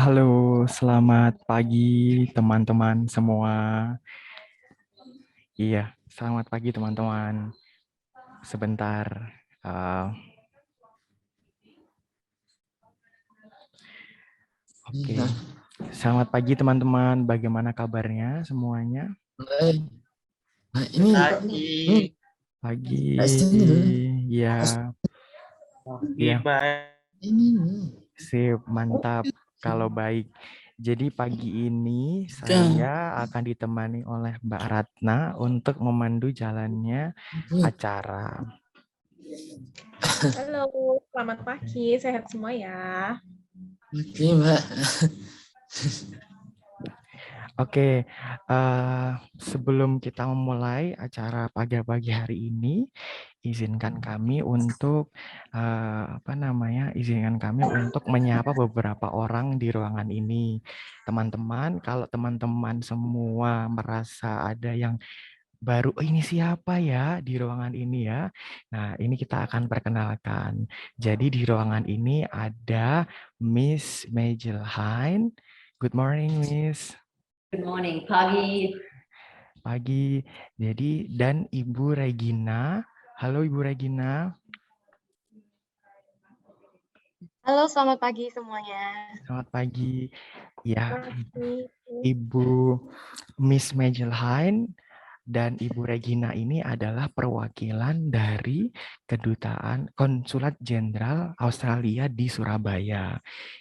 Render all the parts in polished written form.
Halo, selamat pagi teman-teman semua. Iya, selamat pagi teman-teman. Sebentar. eh, Oke, selamat pagi teman-teman. Bagaimana kabarnya semuanya? Baik. Nah, ini Pagi, Pagi, sini dulu. ya, ya, baik. Ini. sip, mantap. Kalau baik. Jadi pagi ini Kang. saya akan ditemani oleh Mbak Ratna untuk memandu jalannya acara. Halo, selamat pagi, sehat semua ya. Oke, Mbak. Oke, sebelum kita memulai acara pagi-pagi hari ini, izinkan kami untuk izinkan kami untuk menyapa beberapa orang di ruangan ini. Teman-teman, kalau teman-teman semua merasa ada yang baru, oh, ini siapa ya di ruangan ini ya? Nah, ini kita akan perkenalkan. Jadi di ruangan ini ada Miss Majelhain. Good morning, Miss. Good morning, pagi. Pagi. Jadi dan Ibu Regina. Halo Ibu Regina. Halo, selamat pagi semuanya. Selamat pagi. Ya, Pagi. Ibu Miss Majelhain dan Ibu Regina ini adalah perwakilan dari Kedutaan Konsulat Jenderal Australia di Surabaya.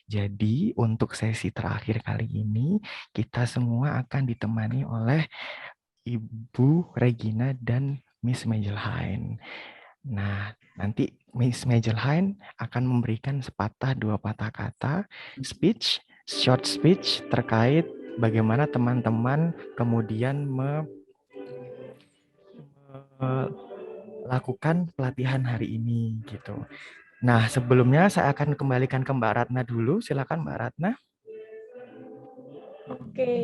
Jadi untuk sesi terakhir kali ini kita semua akan ditemani oleh Ibu Regina dan Miss Majelhain. Nah, nanti Miss Majelhain akan memberikan sepatah dua patah kata speech, short speech terkait bagaimana teman-teman kemudian melakukan pelatihan hari ini gitu. Nah, sebelumnya saya akan kembalikan ke Mbak Ratna dulu. Silakan Mbak Ratna. Oke,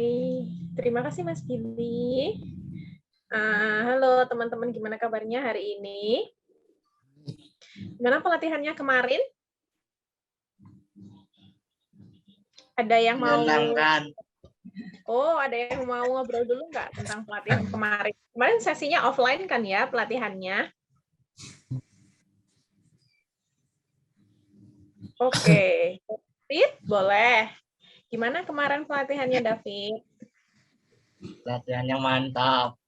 terima kasih Mas Billy. Halo teman-teman, gimana kabarnya hari ini? Gimana pelatihannya kemarin? Ada yang mau? Menyenangkan. Oh, ada yang mau ngobrol dulu nggak tentang pelatihan kemarin? Kemarin sesinya offline kan ya pelatihannya? Oke, David, boleh. Gimana kemarin pelatihannya, David? Latihannya mantap.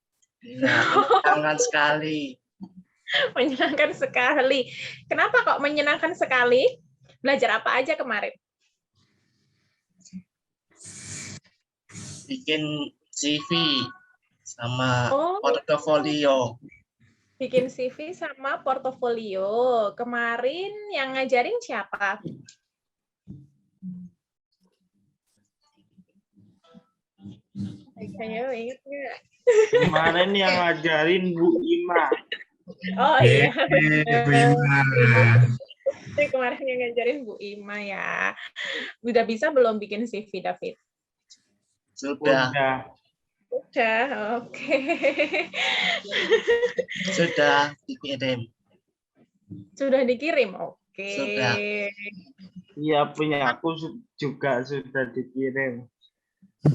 Menyenangkan sekali. Menyenangkan sekali. Kenapa kok menyenangkan sekali? Belajar apa aja kemarin? Bikin CV sama Oh, portofolio. bikin CV sama portofolio. Kemarin yang ngajarin siapa? Ayo, ingat nggak? Kemarin yang ngajarin Bu Ima. Oh iya. Bu Ima. Kemarin yang ngajarin Bu Ima ya. Udah bisa belum bikin CV, David? Sudah. Udah, oke. Sudah dikirim. Sudah dikirim, oke. Sudah. Iya, punya aku juga sudah dikirim.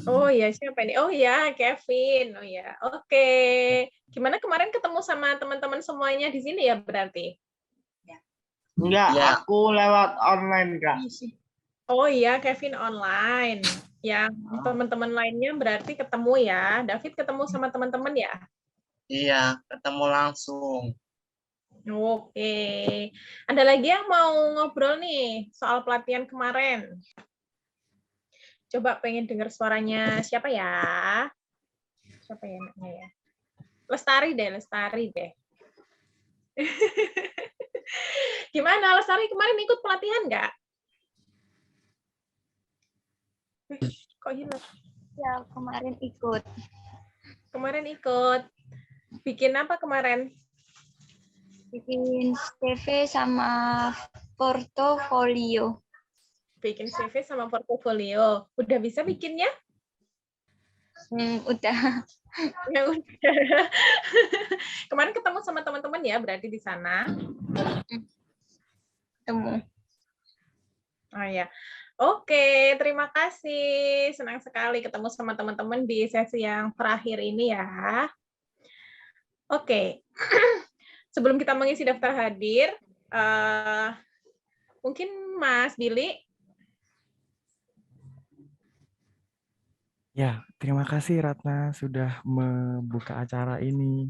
Oh ya, siapa ini? Oh ya, Kevin. Oh ya, oke. Gimana kemarin ketemu sama teman-teman semuanya di sini ya berarti? Enggak, Ya. aku lewat online, Kak. Oh iya, Kevin online. Yang teman-teman lainnya berarti ketemu ya. David ketemu sama teman-teman ya? Iya, ketemu langsung. Oke. Ada lagi yang mau ngobrol nih soal pelatihan kemarin? Coba pengen dengar suaranya siapa ya? Siapa ya namanya ya? Lestari deh. Gimana Lestari kemarin ikut pelatihan nggak? Kok hilang? Ya, kemarin ikut. Kemarin ikut. Bikin apa kemarin? Bikin CV sama portofolio. Bikin CV sama portofolio. Udah bisa bikinnya? Udah. Ya udah. Kemarin ketemu sama teman-teman ya berarti di sana? Ketemu. Oh ya. Oke, terima kasih. Senang sekali ketemu sama teman-teman di sesi yang terakhir ini ya. Oke, sebelum kita mengisi daftar hadir, mungkin Mas Billy. Ya, terima kasih Ratna sudah membuka acara ini.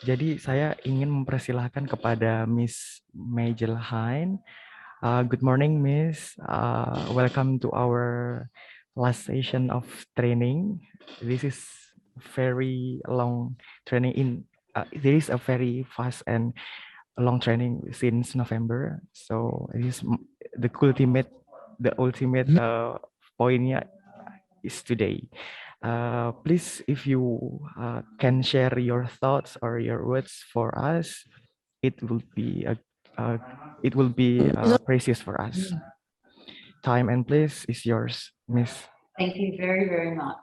Jadi saya ingin mempersilahkan kepada Miss Majelhain. Good morning, Miss. Welcome to our last session of training. This is very long training there is a very fast and long training since November. So it is the ultimate pointnya is today. Please, if you can share your thoughts or your words for us, it will be precious for us. Time and place is yours, Miss. Thank you very, very much.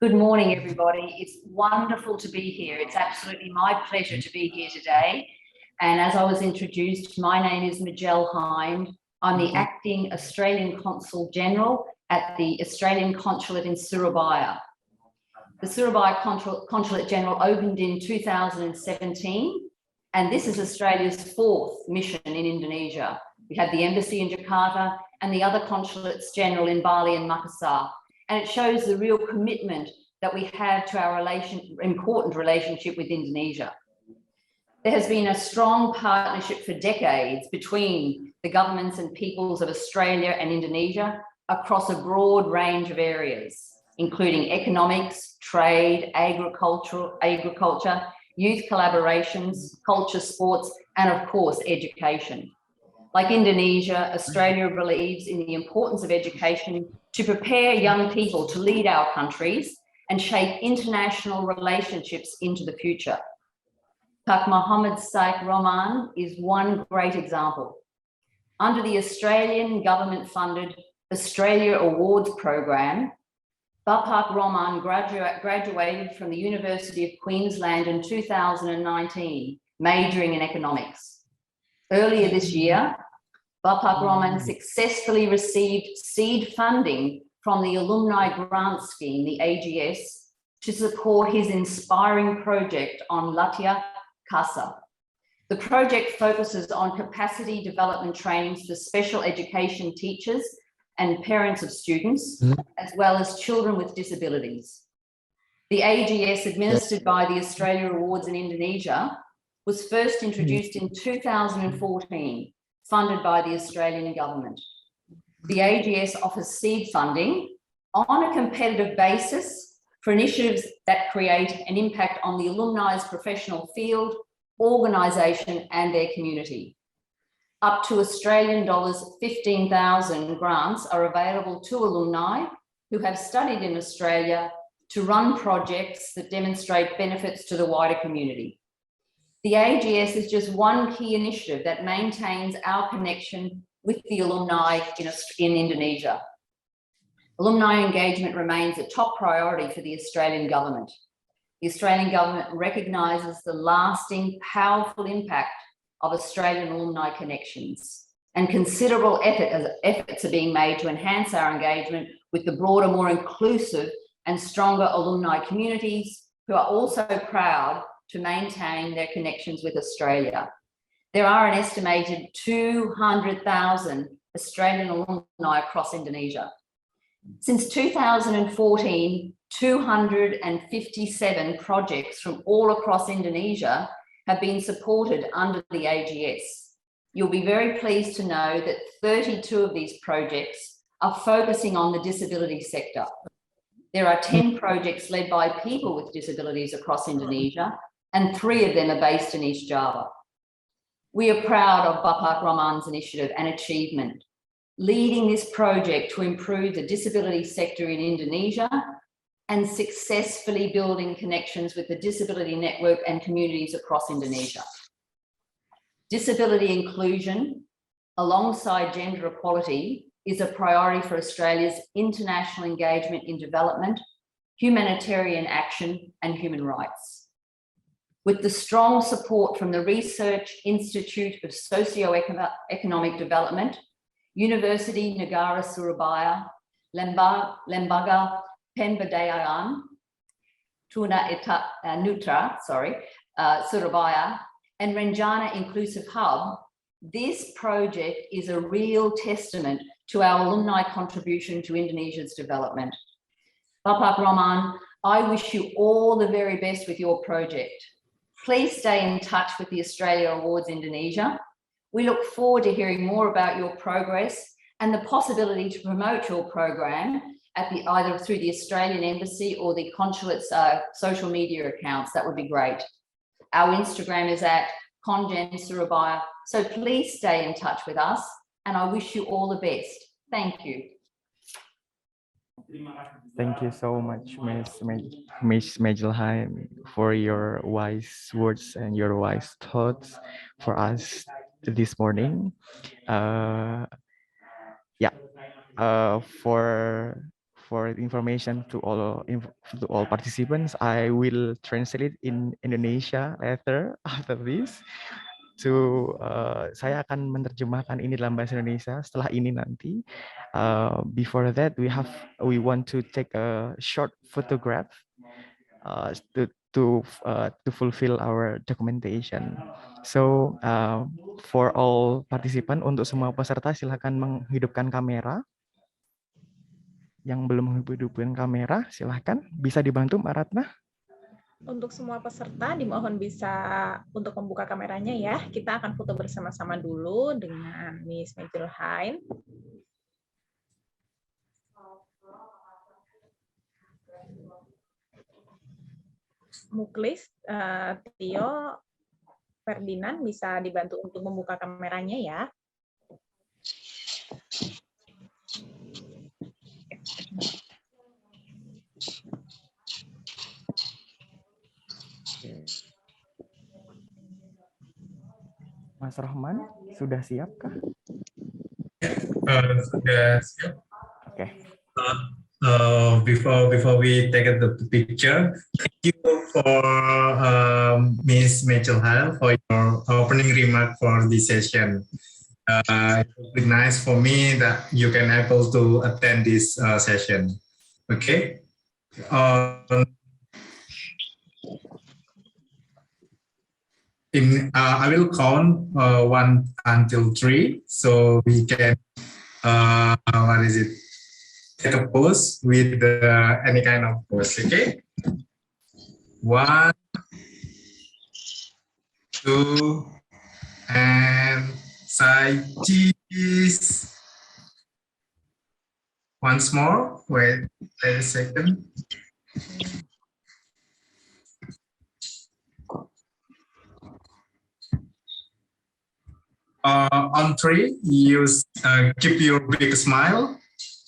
Good morning, everybody. It's wonderful to be here. It's absolutely my pleasure to be here today. And as I was introduced, my name is Majelhain. I'm the acting Australian Consul General at the Australian Consulate in Surabaya. The Surabaya Consulate General opened in 2017, and this is Australia's 4th mission in Indonesia. We have the embassy in Jakarta and the other consulates general in Bali and Makassar. And it shows the real commitment that we have to our important relationship with Indonesia. There has been a strong partnership for decades between the governments and peoples of Australia and Indonesia across a broad range of areas, including economics, trade, agriculture, youth collaborations, culture, sports, and of course, education. Like Indonesia, Australia believes in the importance of education to prepare young people to lead our countries and shape international relationships into the future. Pak Mohammed Sheikh Roman is one great example. Under the Australian government-funded Australia Awards program, Bapak Roman graduated from the University of Queensland in 2019, majoring in economics. Earlier this year, Bapak Roman successfully received seed funding from the Alumni Grant Scheme, the AGS, to support his inspiring project on Latia Casa. The project focuses on capacity development trainings for special education teachers and parents of students, as well as children with disabilities. The AGS, administered by the Australia Awards in Indonesia, was first introduced in 2014, funded by the Australian government. The AGS offers seed funding on a competitive basis for initiatives that create an impact on the alumni's professional field, organisation and their community. Up to Australian dollars 15,000 grants are available to alumni who have studied in Australia to run projects that demonstrate benefits to the wider community. The AGS is just one key initiative that maintains our connection with the alumni in Indonesia. Alumni engagement remains a top priority for the Australian government. The Australian government recognises the lasting, powerful impact of Australian alumni connections, and considerable efforts are being made to enhance our engagement with the broader, more inclusive and stronger alumni communities who are also proud to maintain their connections with Australia. There are an estimated 200,000 Australian alumni across Indonesia. Since 2014, 257 projects from all across Indonesia have been supported under the AGS. You'll be very pleased to know that 32 of these projects are focusing on the disability sector. There are 10 projects led by people with disabilities across Indonesia, and 3 of them are based in East Java. We are proud of Bapak Roman's initiative and achievement, leading this project to improve the disability sector in Indonesia and successfully building connections with the disability network and communities across Indonesia. Disability inclusion, alongside gender equality, is a priority for Australia's international engagement in development, humanitarian action, and human rights. With the strong support from the Research Institute of Socio-Economic Development, University Negara Surabaya, Lembaga Pemberdayaan Tuna Nutra, Surabaya, and Renjana Inclusive Hub, this project is a real testament to our alumni contribution to Indonesia's development. Bapak Roman, I wish you all the very best with your project. Please stay in touch with the Australia Awards Indonesia. We look forward to hearing more about your progress and the possibility to promote your program at either through the Australian Embassy or the consulate's social media accounts. That would be great. Our Instagram is at Konjen Surabaya. So please stay in touch with us, and I wish you all the best. Thank you. Thank you so much, Miss Majelhain, for your wise words and your wise thoughts for us this morning. For information to all participants, I will translate in Indonesia later after this. Saya akan menerjemahkan ini dalam bahasa Indonesia setelah ini nanti. Before that, we want to take a short photograph to fulfill our documentation. So for all participant, untuk semua peserta silakan menghidupkan kamera. Yang belum menghidupkan kamera, silahkan. Bisa dibantu Mbak Ratna? Untuk semua peserta, dimohon bisa untuk membuka kameranya ya. Kita akan foto bersama-sama dulu dengan Miss Majelhain. Muklis, Tio, Ferdinand bisa dibantu untuk membuka kameranya ya. Mas Rohman, sudah siapkah? Sudah siap. Oke. Before we take the picture, thank you for Miss Majelhain for your opening remark for this session. It would be nice for me that you can able to attend this session. Okay. I will count 1 until 3, so we can take a pose with any kind of pose. Okay. 1, 2, and side cheese. Once more. Wait a second. On 3, you keep your big smile.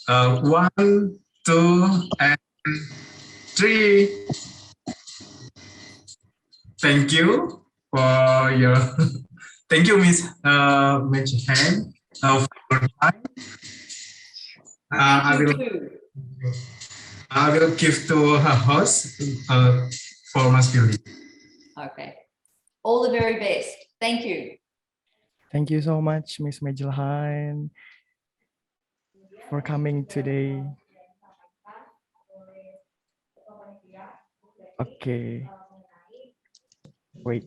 1, 2, and 3. Thank you for your. Thank you, Miss Majelhain, for your time. I will give to her host for Mas Billy. Okay. All the very best. Thank you. Thank you so much, Miss Majelhain, for coming today. Oke. Wait.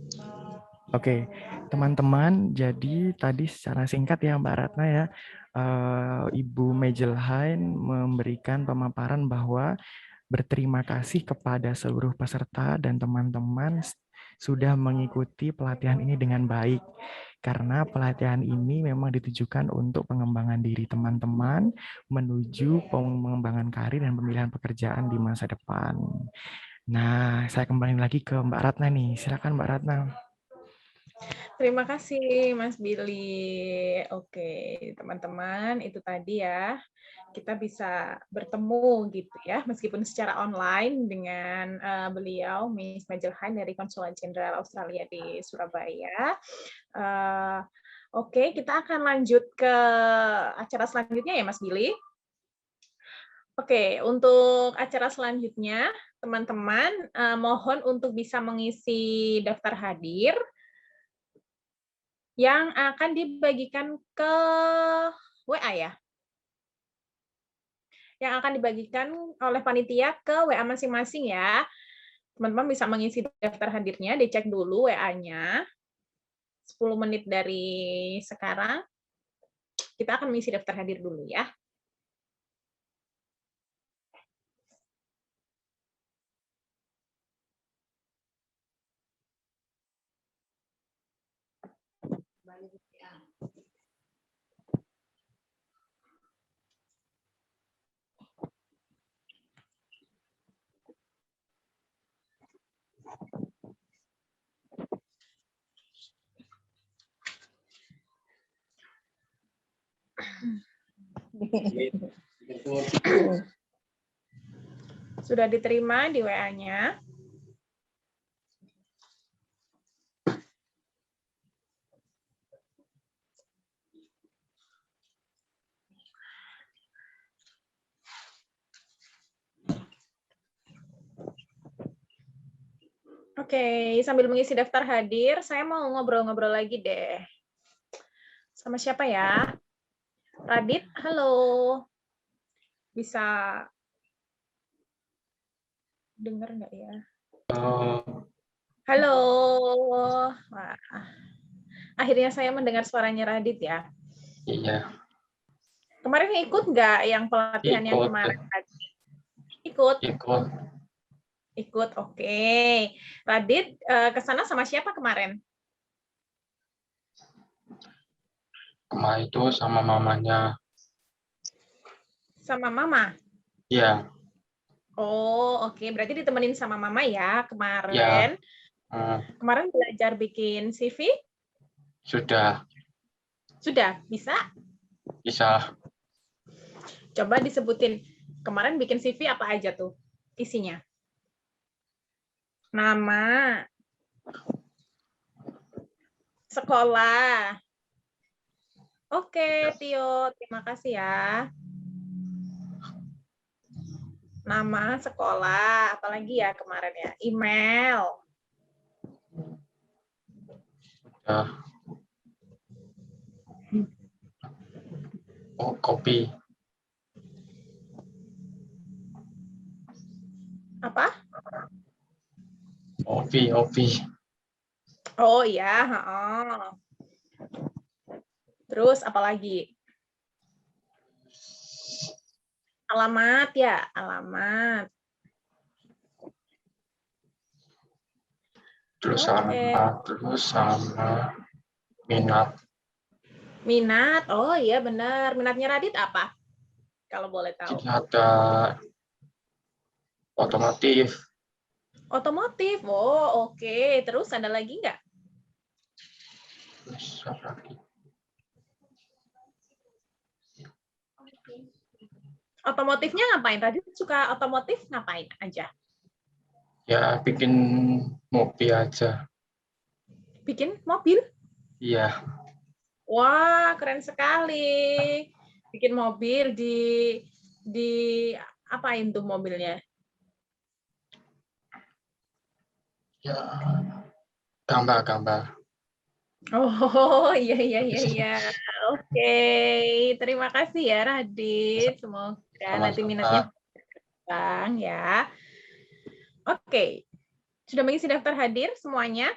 Oke, teman-teman, jadi tadi secara singkat ya Mbak Ratna ya, Ibu Majelhain memberikan pemaparan bahwa berterima kasih kepada seluruh peserta dan teman-teman sudah mengikuti pelatihan ini dengan baik. Karena pelatihan ini memang ditujukan untuk pengembangan diri teman-teman menuju pengembangan karir dan pemilihan pekerjaan di masa depan. Nah, saya kembali lagi ke Mbak Ratna nih. Silakan Mbak Ratna. Terima kasih Mas Billy. Oke, teman-teman, itu tadi ya. Kita bisa bertemu gitu ya, meskipun secara online dengan beliau, Miss Majelhain dari Konsulat Jenderal Australia di Surabaya. Oke, kita akan lanjut ke acara selanjutnya ya Mas Billy. Oke, untuk acara selanjutnya, teman-teman, mohon untuk bisa mengisi daftar hadir yang akan dibagikan ke WA ya. Yang akan dibagikan oleh panitia ke WA masing-masing ya. Teman-teman bisa mengisi daftar hadirnya, dicek dulu WA-nya. 10 menit dari sekarang, kita akan mengisi daftar hadir dulu ya. Sudah diterima di WA-nya. Oke, sambil mengisi daftar hadir, saya mau ngobrol-ngobrol lagi deh. Sama siapa ya? Radit, halo. Bisa dengar nggak ya? Halo. Wah, akhirnya saya mendengar suaranya Radit ya. Iya, Kemarin ikut nggak yang pelatihan yang Ikut. kemarin? Ikut. ikut Ikut, oke. Radit, ke sana sama siapa kemarin? kemarin itu sama mamanya. Sama mama? Iya, Oh, oke. Berarti ditemenin sama mama ya kemarin. Kemarin belajar bikin CV? sudah Sudah, bisa? bisa. Coba disebutin. Kemarin bikin CV apa aja tuh isinya? Nama, sekolah. Oke, Tio. Terima kasih ya. Nama, sekolah. Apalagi ya kemarin ya? Email. Sudah. Oh, kopi. Apa? Kopi. Oh iya. Terus apalagi? Alamat ya, alamat. Terus Oke. sama minat. Minat, oh iya benar. Minatnya Radit apa? Kalau boleh tahu. Ada otomotif. Otomotif, oh oke. Terus ada lagi nggak? Terus apa lagi? Otomotifnya ngapain? Radit suka otomotif ngapain aja? Ya, bikin mobil aja. Bikin mobil? Iya, Wah, keren sekali. Bikin mobil di apain tuh mobilnya? ya. Gambar. Oh, iya. Oke, terima kasih ya Radit. Semoga nanti minatnya berkembang ya. Oke, sudah mengisi daftar hadir semuanya?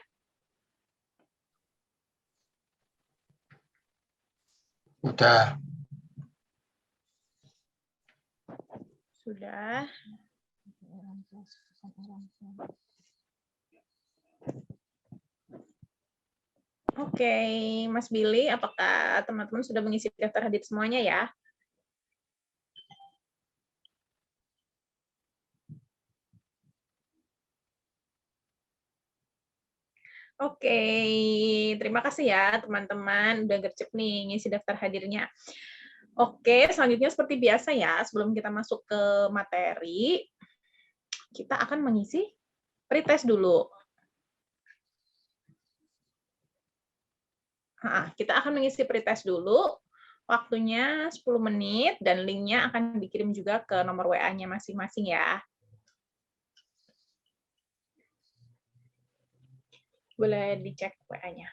Udah. Sudah. Oke, Mas Billy, apakah teman-teman sudah mengisi daftar hadir semuanya ya? Oke, terima kasih ya teman-teman udah gercep nih ngisi daftar hadirnya. Oke, selanjutnya seperti biasa ya, sebelum kita masuk ke materi, kita akan mengisi pretest dulu. Kita akan mengisi pretest dulu, waktunya 10 menit, dan linknya akan dikirim juga ke nomor WA-nya masing-masing ya. Boleh dicek WA-nya.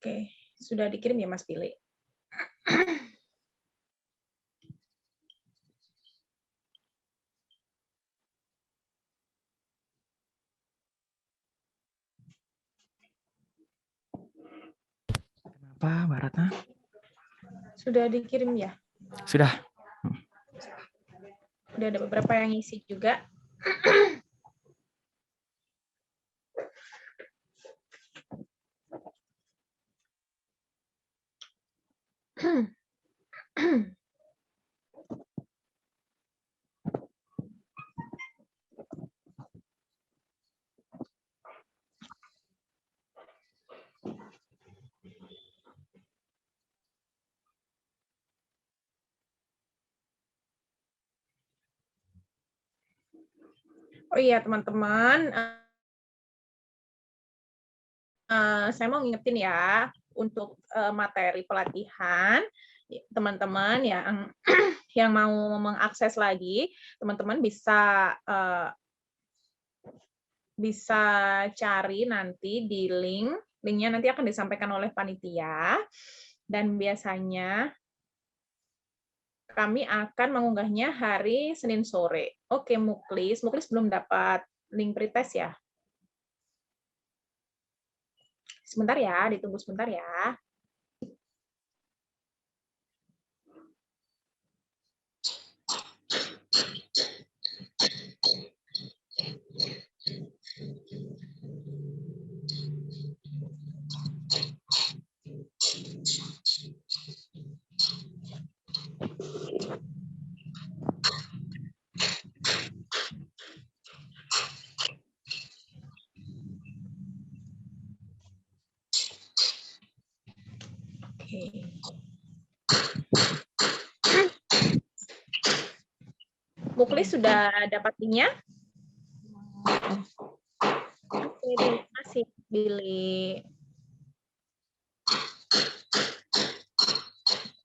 Oke, sudah dikirim ya Mas Billy? Kenapa, Mbak Ratna? Sudah dikirim ya? Sudah. Udah ada beberapa yang ngisi juga. Oh iya teman-teman, saya mau ngingetin ya untuk materi pelatihan teman-teman yang mau mengakses lagi, teman-teman bisa cari nanti di linknya nanti akan disampaikan oleh panitia dan biasanya kami akan mengunggahnya hari Senin sore. Oke, Muklis belum dapat link pretest ya? Sebentar ya, ditunggu sebentar ya. Oke. Muklis sudah dapat linknya? Oke, terima kasih, Billy.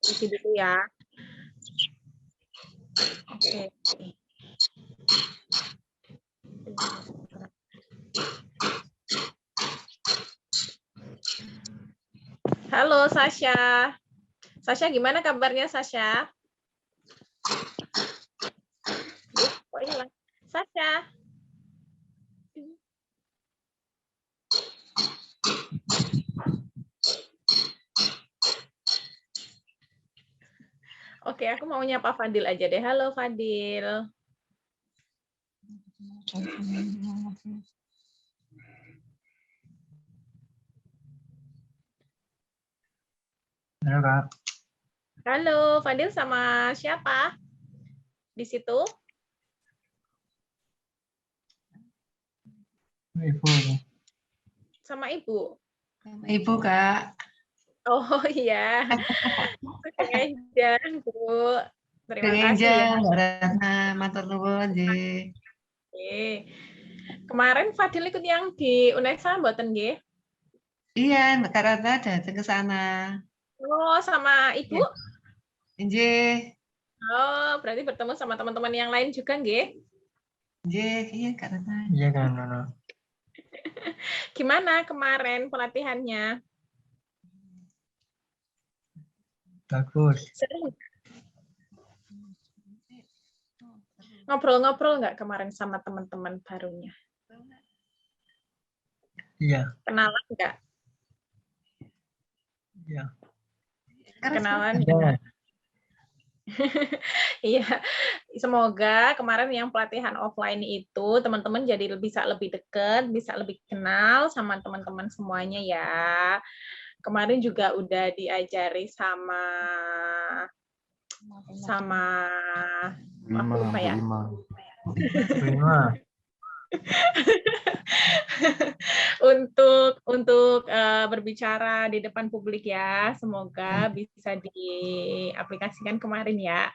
Isi dulu ya. Oke. Halo, Sasha. Sasha, gimana kabarnya, Sasha? Kok hilang? Sasha. Oke, aku mau nyapa Fadil aja deh. Halo, Fadil. Halo, Kak. Halo, Fadil sama siapa? Di situ? Ibu. Sama Ibu? Sama Ibu, Kak. Oh iya. Pengajian, Bu. Terima kasih ya. Mbak Ratna, matur nuwun nggih. Oke. Kemarin Fadil ikut yang di UNESA mboten nggih? Iya, Mbak Ratna datang ke sana. Oh, sama Ibu? Nggih. Oh, berarti bertemu sama teman-teman yang lain juga nggih? Nggih, iya Kak Ratna. Iya, Kak Nono. Gimana kemarin pelatihannya? Bagus. Seru. Ngobrol-ngobrol nggak kemarin sama teman-teman barunya? Iya. Kenalan nggak? Iya. Kenalan Ada. Iya, semoga kemarin yang pelatihan offline itu teman-teman jadi bisa lebih dekat, bisa lebih kenal sama teman-teman semuanya ya. Kemarin juga udah diajari sama aku lupa ya. untuk berbicara di depan publik ya. Semoga bisa diaplikasikan kemarin ya.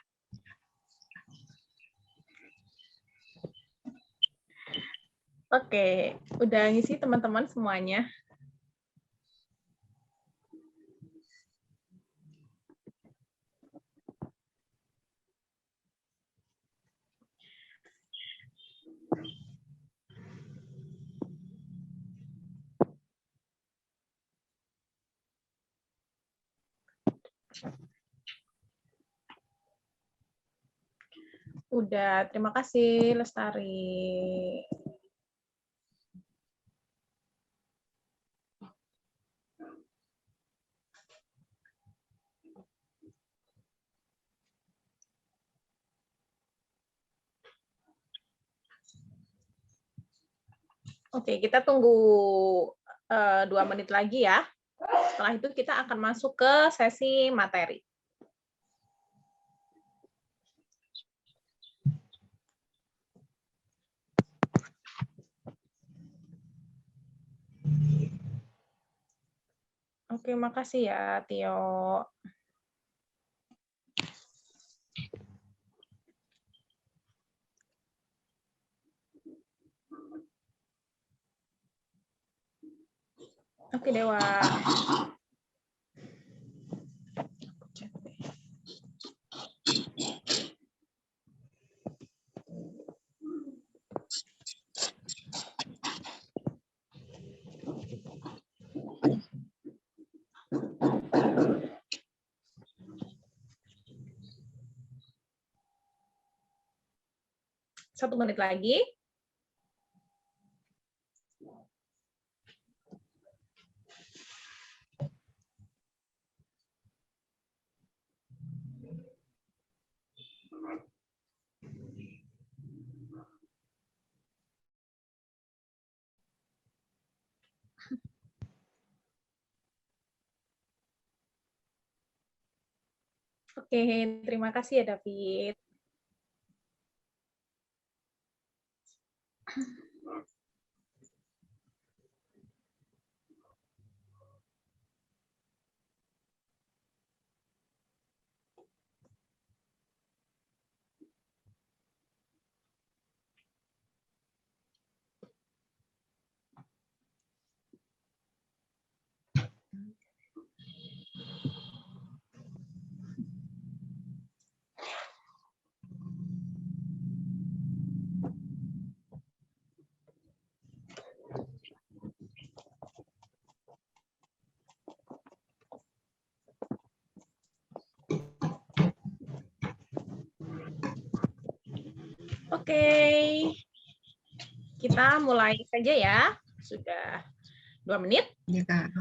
Oke, udah ngisi teman-teman semuanya. Udah, terima kasih Lestari. Oke, kita tunggu 2 menit lagi ya. Setelah itu kita akan masuk ke sesi materi. Oke, makasih ya, Tio. Oke, Dewa. Satu menit lagi. Oke, terima kasih ya, David. Oke, kita mulai saja ya. Sudah 2 menit. Ya, Kak.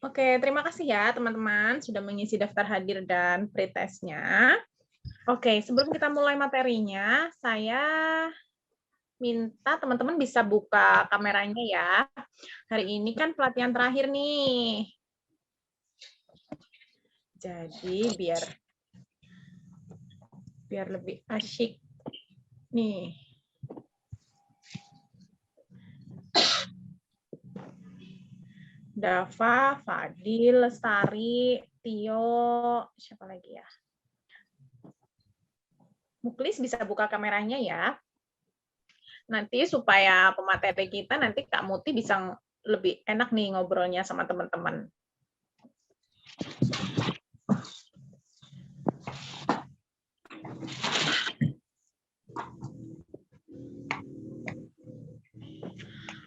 Oke, terima kasih ya teman-teman sudah mengisi daftar hadir dan pretestnya. Oke, sebelum kita mulai materinya, saya minta teman-teman bisa buka kameranya ya. Hari ini kan pelatihan terakhir nih. Jadi biar lebih asyik nih. Dava, Fadil, Lestari, Tio, siapa lagi ya? Muklis bisa buka kameranya ya. Nanti supaya pemateri kita nanti Kak Muti bisa lebih enak nih ngobrolnya sama teman-teman.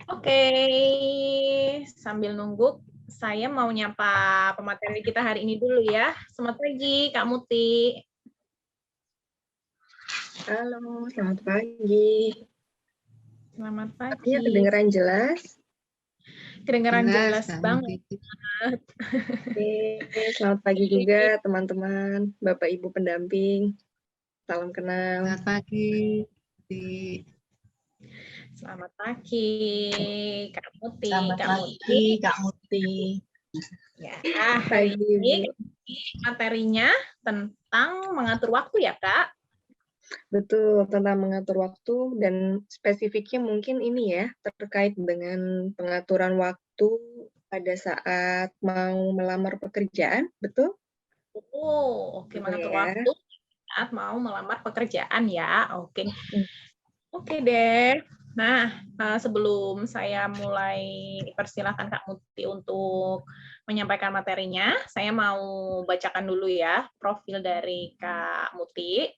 Oke, sambil nunggu, saya mau nyapa pemateri kita hari ini dulu ya. Selamat pagi, Kak Muti. Halo, selamat pagi. Selamat pagi. Artinya kedengeran jelas? Kedengeran jelas Kak banget. Muti. Oke, selamat pagi juga teman-teman, Bapak Ibu pendamping. Salam kenal. Selamat pagi. Muti. Selamat pagi, Kak Muti. Selamat Kak pagi, Muti. Kak Muti. Ya, hari Pagi, ini Ibu. materinya tentang mengatur waktu ya, Kak? Betul, tentang mengatur waktu dan spesifiknya mungkin ini ya, terkait dengan pengaturan waktu pada saat mau melamar pekerjaan, betul? Oh, oke, Betul mengatur ya. waktu saat mau melamar pekerjaan ya. Oke. Hmm. Oke deh. Nah, sebelum saya mulai persilahkan Kak Muti untuk menyampaikan materinya, saya mau bacakan dulu ya profil dari Kak Muti.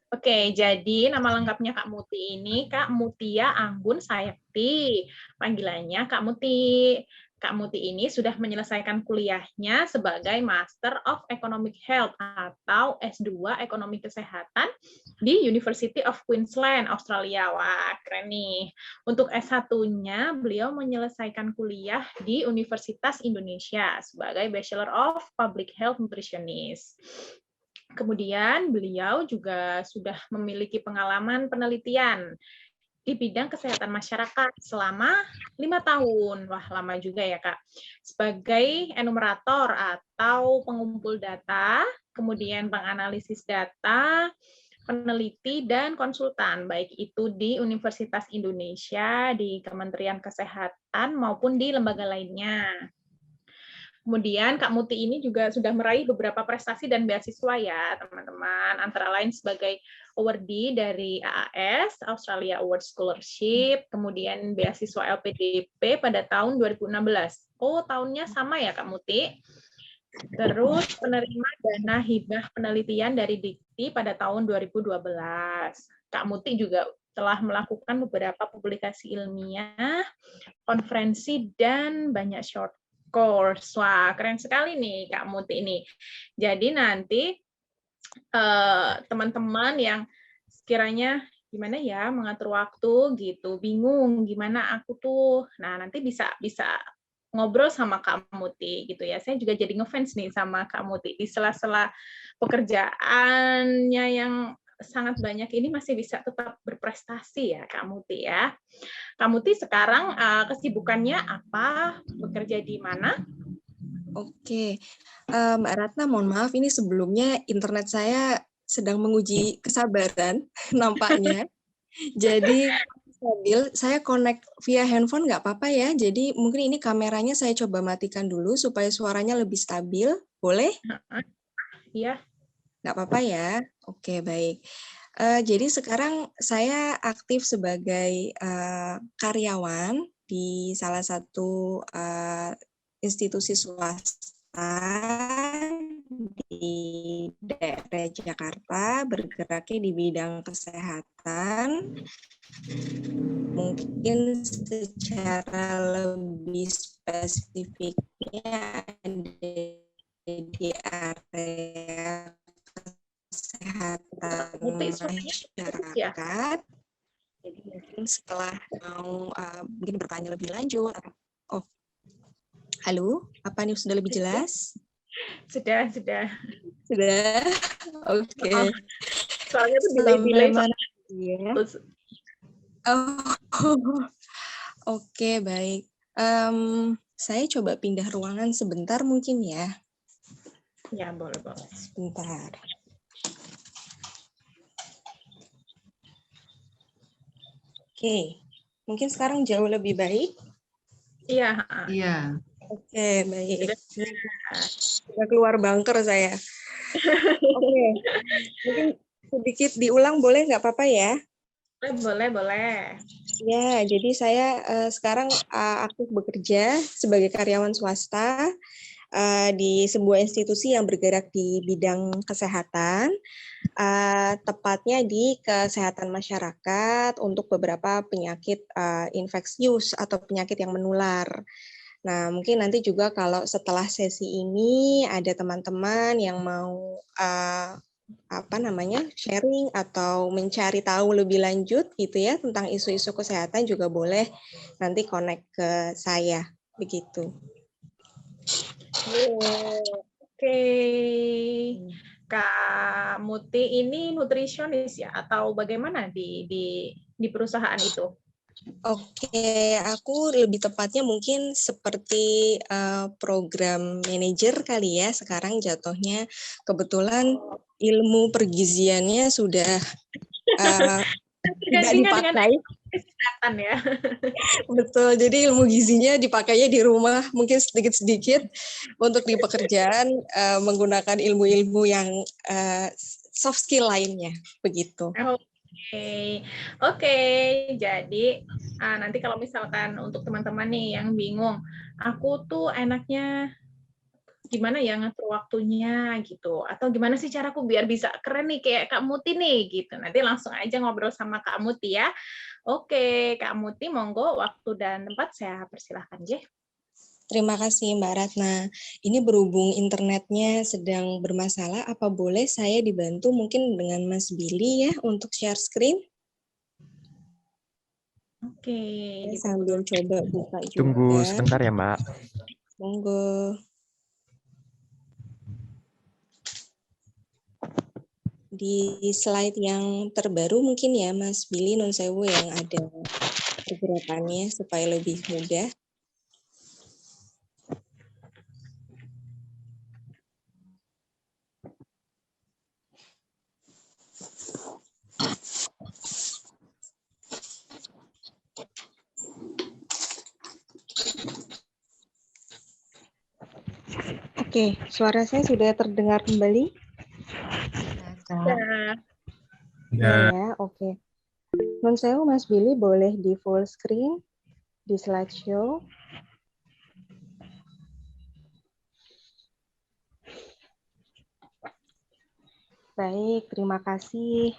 Oke, jadi nama lengkapnya Kak Muti ini Kak Mutia Anggun Sayekti. Panggilannya Kak Muti. Kak Muti ini sudah menyelesaikan kuliahnya sebagai Master of Economic Health atau S2 Ekonomi Kesehatan di University of Queensland, Australia. Wah, keren nih. Untuk S1-nya, beliau menyelesaikan kuliah di Universitas Indonesia sebagai Bachelor of Public Health Nutritionist. Kemudian beliau juga sudah memiliki pengalaman penelitian di bidang kesehatan masyarakat selama 5 tahun. Wah, lama juga ya, Kak. Sebagai enumerator atau pengumpul data, kemudian penganalisis data, peneliti, dan konsultan, baik itu di Universitas Indonesia, di Kementerian Kesehatan, maupun di lembaga lainnya. Kemudian Kak Muti ini juga sudah meraih beberapa prestasi dan beasiswa ya, teman-teman. Antara lain sebagai awardee dari AAS, Australia Award Scholarship, kemudian beasiswa LPDP pada tahun 2016. Oh, tahunnya sama ya Kak Muti. Terus penerima dana hibah penelitian dari Dikti pada tahun 2012. Kak Muti juga telah melakukan beberapa publikasi ilmiah, konferensi, dan banyak short course. Wah, keren sekali nih Kak Muti ini. Jadi nanti teman-teman yang sekiranya gimana ya mengatur waktu gitu, bingung gimana aku tuh. Nah, nanti bisa ngobrol sama Kak Muti gitu ya. Saya juga jadi ngefans nih sama Kak Muti di sela-sela pekerjaannya yang sangat banyak ini masih bisa tetap berprestasi ya Kak Muti ya. Kak Muti sekarang kesibukannya apa? Bekerja di mana? Oke, Mbak Ratna, mohon maaf ini sebelumnya internet saya sedang menguji kesabaran nampaknya. Jadi stabil, saya connect via handphone nggak apa-apa ya. Jadi mungkin ini kameranya saya coba matikan dulu supaya suaranya lebih stabil. Boleh? Iya. Nggak apa-apa ya. Oke, baik. Jadi sekarang saya aktif sebagai karyawan di salah satu institusi swasta di daerah Jakarta, bergeraknya di bidang kesehatan. Mungkin secara lebih spesifiknya di area kesehatan masyarakat. Jadi mungkin setelah mau mungkin bertanya lebih lanjut. Oh, halo, apa nih sudah lebih jelas? Sudah. Oke. Soalnya tuh delay ya. Oke, baik. Saya coba pindah ruangan sebentar mungkin ya. Ya, boleh. Sebentar. Oke, mungkin sekarang jauh lebih baik. Iya. Oke, baik. Sudah keluar bunker saya. Oke, mungkin sedikit diulang boleh nggak apa-apa ya? Boleh. Ya, jadi saya sekarang aktif bekerja sebagai karyawan swasta di sebuah institusi yang bergerak di bidang kesehatan, tepatnya di kesehatan masyarakat untuk beberapa penyakit infeksius atau penyakit yang menular. Nah, mungkin nanti juga kalau setelah sesi ini ada teman-teman yang mau sharing atau mencari tahu lebih lanjut gitu ya tentang isu-isu kesehatan juga boleh nanti connect ke saya begitu. Oke. Kak Muti ini nutrisionis ya atau bagaimana di perusahaan itu? Oke, aku lebih tepatnya mungkin seperti program manajer kali ya. Sekarang jatuhnya kebetulan ilmu pergiziannya sudah tidak dipakai. Kesehatan ya. Betul, jadi ilmu gizinya dipakainya di rumah mungkin sedikit-sedikit untuk di pekerjaan menggunakan ilmu-ilmu yang soft skill lainnya, begitu. Oke. Jadi nanti kalau misalkan untuk teman-teman nih yang bingung, aku tuh enaknya gimana ya ngatur waktunya gitu, atau gimana sih caraku biar bisa keren nih kayak Kak Muti nih gitu. Nanti langsung aja ngobrol sama Kak Muti ya. Oke, Kak Muti, monggo waktu dan tempat saya persilahkan, Jeh. Terima kasih Mbak Ratna. Ini berhubung internetnya sedang bermasalah, apa boleh saya dibantu mungkin dengan Mas Billy ya untuk share screen? Oke. Sambil coba buka juga. Tunggu sebentar ya Mbak. Monggo. Di slide yang terbaru mungkin ya Mas Billy non sewu yang ada pergerakannya supaya lebih mudah. Oke, suara saya sudah terdengar kembali? Ya, oke. Non sewu Mas Billy boleh di full screen di slideshow. Baik, terima kasih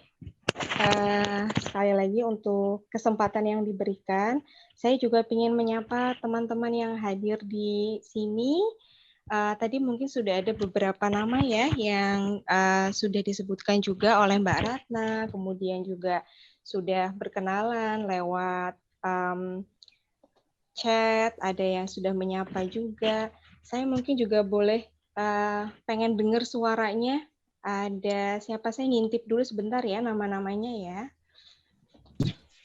sekali lagi untuk kesempatan yang diberikan. Saya juga ingin menyapa teman-teman yang hadir di sini. Tadi mungkin sudah ada beberapa nama ya yang sudah disebutkan juga oleh Mbak Ratna, kemudian juga sudah berkenalan lewat chat, ada yang sudah menyapa juga. Saya mungkin juga boleh pengen dengar suaranya. Ada siapa, saya ngintip dulu sebentar ya nama-namanya ya.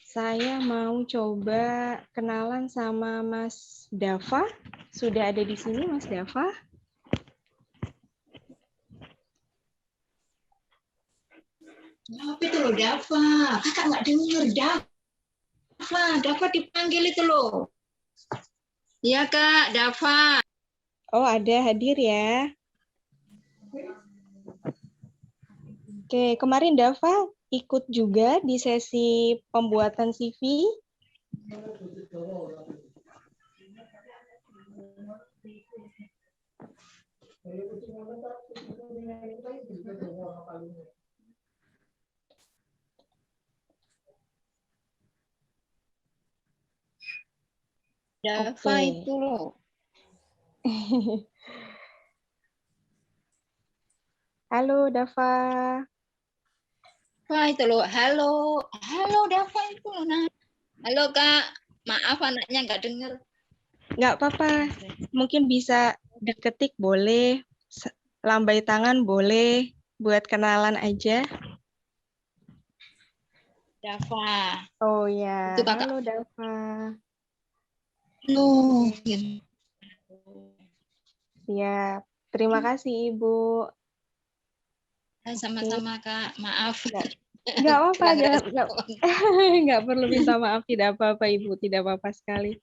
Saya mau coba kenalan sama Mas Dava. Sudah ada di sini Mas Dava? Apa itu loh Dava? Kakak nggak dengar Dava. Dava dipanggil itu loh. Iya Kak, Dava. Oh ada hadir ya. Oke, kemarin Dava ikut juga di sesi pembuatan CV. Dava itu loh. Halo Dava. Wah itu loh, halo Dava itu loh. Nah. Halo Kak, maaf anaknya nggak dengar. Nggak apa-apa, mungkin bisa diketik boleh, lambai tangan boleh, buat kenalan aja. Dava. Oh ya, Itu Kakak. halo Dava. Halo. Siap, terima kasih Ibu. Sama-sama Kak, maaf. Nggak apa-apa, nggak perlu minta maaf, tidak apa-apa Ibu, tidak apa-apa sekali.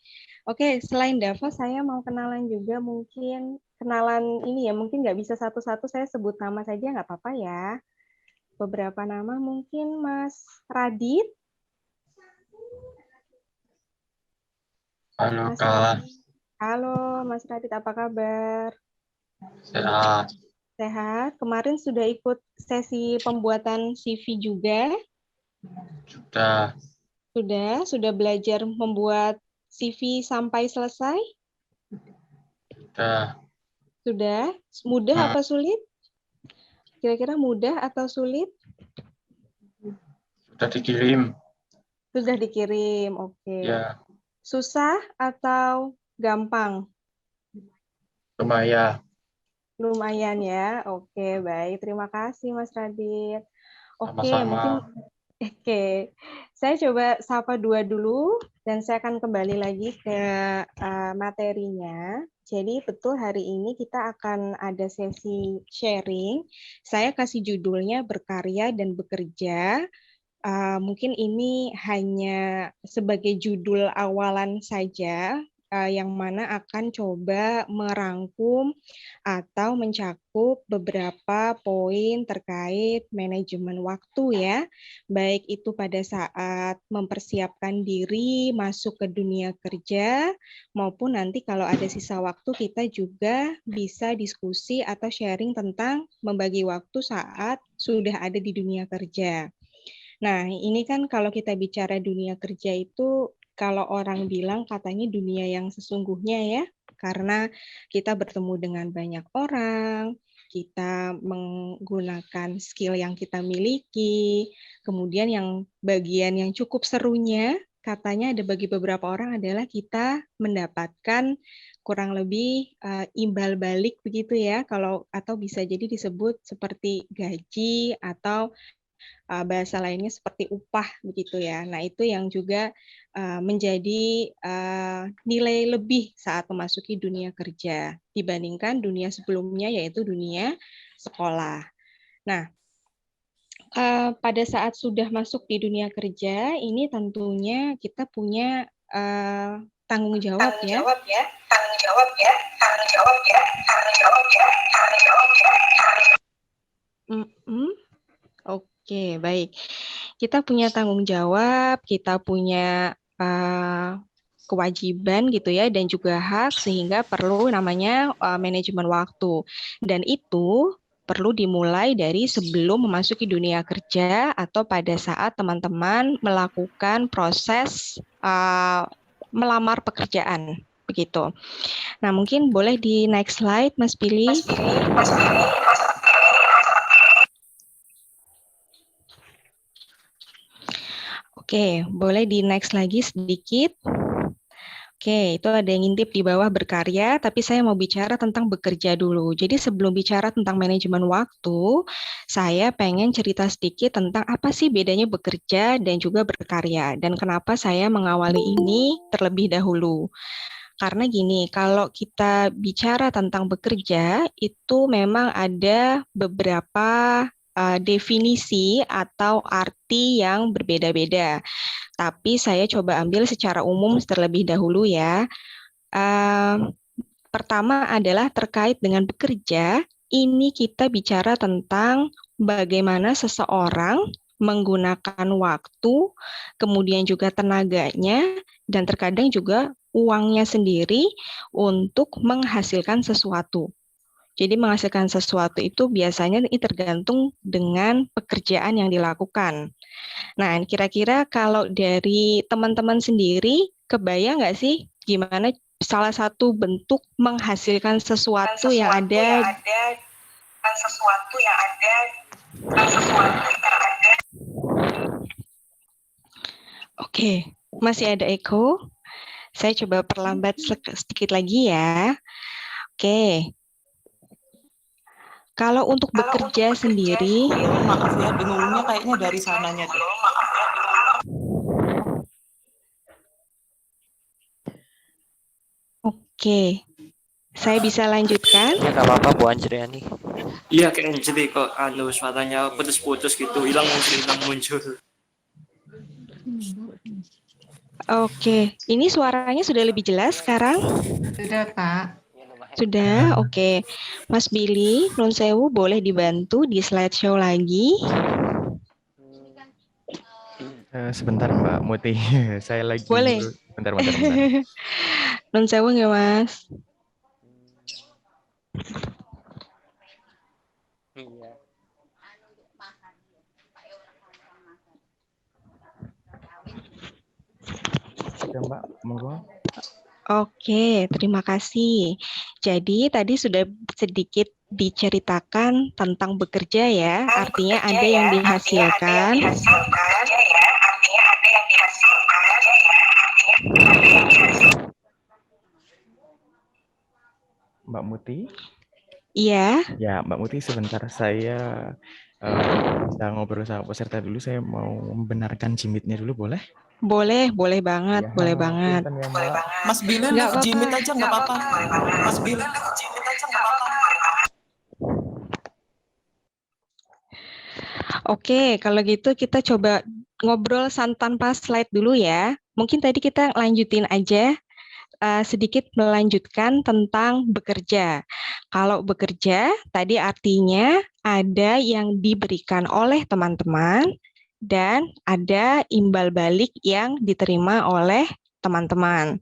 Oke, selain Dava, saya mau kenalan juga, mungkin kenalan ini ya, mungkin nggak bisa satu-satu, saya sebut nama saja, nggak apa-apa ya. Beberapa nama mungkin Mas Radit. Halo Mas Kak. Radit. Halo Mas Radit, apa kabar? Sehat. Sehat. Kemarin sudah ikut sesi pembuatan CV juga? Sudah. Sudah belajar membuat CV sampai selesai? Sudah. Sudah? Mudah apa sulit? Kira-kira mudah atau sulit? Sudah dikirim. Sudah dikirim, oke. Ya, Susah atau gampang? lumayan. Lumayan ya, oke baik. Terima kasih Mas Radit. Oke, Sama-sama. mungkin saya coba sapa dua dulu dan saya akan kembali lagi ke materinya. Jadi betul hari ini kita akan ada sesi sharing. Saya kasih judulnya berkarya dan bekerja. Mungkin ini hanya sebagai judul awalan saja, yang mana akan coba merangkum atau mencakup beberapa poin terkait manajemen waktu ya, baik itu pada saat mempersiapkan diri masuk ke dunia kerja, maupun nanti kalau ada sisa waktu kita juga bisa diskusi atau sharing tentang membagi waktu saat sudah ada di dunia kerja. Nah, ini kan kalau kita bicara dunia kerja itu, kalau orang bilang katanya dunia yang sesungguhnya ya, karena kita bertemu dengan banyak orang, kita menggunakan skill yang kita miliki, kemudian yang bagian yang cukup serunya, katanya ada bagi beberapa orang adalah kita mendapatkan kurang lebih imbal balik begitu ya, kalau atau bisa jadi disebut seperti gaji atau bahasa lainnya seperti upah begitu ya. Nah, itu yang juga menjadi nilai lebih saat memasuki dunia kerja dibandingkan dunia sebelumnya yaitu dunia sekolah. Nah, pada saat sudah masuk di dunia kerja ini tentunya kita punya tanggung jawab ya. Oke, baik. Kita punya tanggung jawab, kita punya kewajiban gitu ya, dan juga hak, sehingga perlu namanya manajemen waktu. Dan itu perlu dimulai dari sebelum memasuki dunia kerja atau pada saat teman-teman melakukan proses melamar pekerjaan, begitu. Nah, mungkin boleh di next slide, Mas Billy. Oke, boleh di next lagi sedikit. Oke, itu ada yang ngintip di bawah berkarya, tapi saya mau bicara tentang bekerja dulu. Jadi sebelum bicara tentang manajemen waktu, saya pengen cerita sedikit tentang apa sih bedanya bekerja dan juga berkarya, dan kenapa saya mengawali ini terlebih dahulu. Karena gini, kalau kita bicara tentang bekerja, itu memang ada beberapa definisi atau arti yang berbeda-beda. Tapi saya coba ambil secara umum terlebih dahulu ya. Pertama adalah terkait dengan bekerja, ini kita bicara tentang bagaimana seseorang menggunakan waktu, kemudian juga tenaganya, dan terkadang juga uangnya sendiri untuk menghasilkan sesuatu. Jadi menghasilkan sesuatu itu biasanya tergantung dengan pekerjaan yang dilakukan. Nah, kira-kira kalau dari teman-teman sendiri, kebayang nggak sih gimana salah satu bentuk menghasilkan sesuatu yang ada? Oke, masih ada echo. Saya coba perlambat sedikit lagi ya. Oke. Kalau untuk bekerja sendiri, maaf ya, dengungnya kayaknya dari sananya tuh. Oke, saya bisa lanjutkan? Ya nggak apa-apa Bu Anjriani. Iya kayak Anjli kok suaranya putus-putus gitu, hilang muncul. Oke, ini suaranya sudah lebih jelas sekarang? Sudah Kak. Sudah, oke. Mas Billy, Nun Sewu boleh dibantu di slideshow lagi? Sebentar Mbak Muti, saya lagi. Boleh. Bentar. Nun Sewu nggak Mas? Iya. Sudah Mbak, monggo. Oke, terima kasih. Jadi tadi sudah sedikit diceritakan tentang bekerja ya, artinya ada yang dihasilkan. Mbak Muti? Iya. Ya, Mbak Muti, sebentar saya bisa ngobrol sama peserta dulu. Saya mau membenarkan Jimit-nya dulu, boleh? Boleh banget, Ya, boleh banget. punten ya, Mbak. Mas Bilen Nggak apa-apa. Jimit aja nggak apa-apa. Mas Bilen Jimit aja nggak apa-apa. Oke, kalau gitu kita coba ngobrol tanpa slide dulu ya. Mungkin tadi kita lanjutin aja, sedikit melanjutkan tentang bekerja. Kalau bekerja, tadi artinya ada yang diberikan oleh teman-teman dan ada imbal balik yang diterima oleh teman-teman.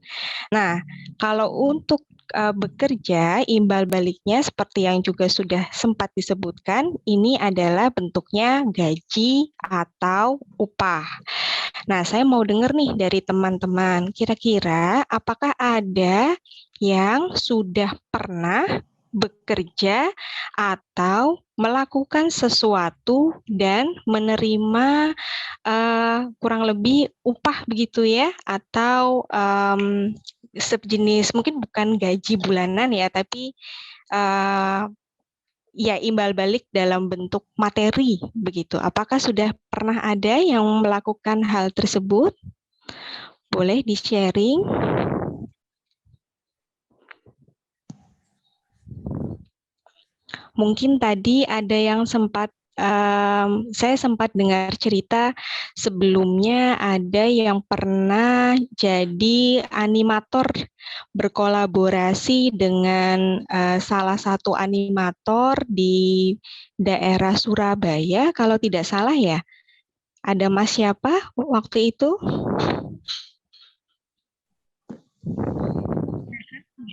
Nah, kalau untuk bekerja, imbal baliknya seperti yang juga sudah sempat disebutkan, ini adalah bentuknya gaji atau upah. Nah, saya mau dengar nih dari teman-teman, kira-kira apakah ada yang sudah pernah bekerja atau melakukan sesuatu dan menerima kurang lebih upah begitu ya, atau sejenis, mungkin bukan gaji bulanan ya, tapi ya imbal balik dalam bentuk materi begitu. Apakah sudah pernah ada yang melakukan hal tersebut? Boleh di-sharing? Mungkin tadi ada yang sempat, saya sempat dengar cerita sebelumnya ada yang pernah jadi animator, berkolaborasi dengan salah satu animator di daerah Surabaya, kalau tidak salah ya. Ada Mas siapa waktu itu?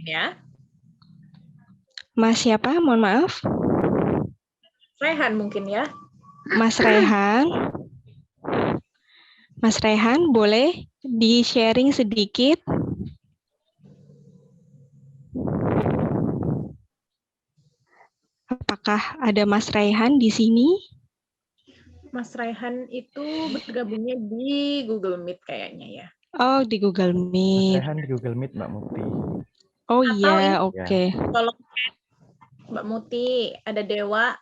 Ya. Mas siapa? Mohon maaf. Rehan mungkin ya. Mas Rehan. Mas Rehan, boleh di-sharing sedikit? Apakah ada Mas Rehan di sini? Mas Rehan itu bergabungnya di Google Meet kayaknya ya. Oh, di Google Mas Meet. Rehan di Google Meet, Mbak Muti. Oh Atau iya, ini, oke. Kalau Mbak Muti, ada Dewa.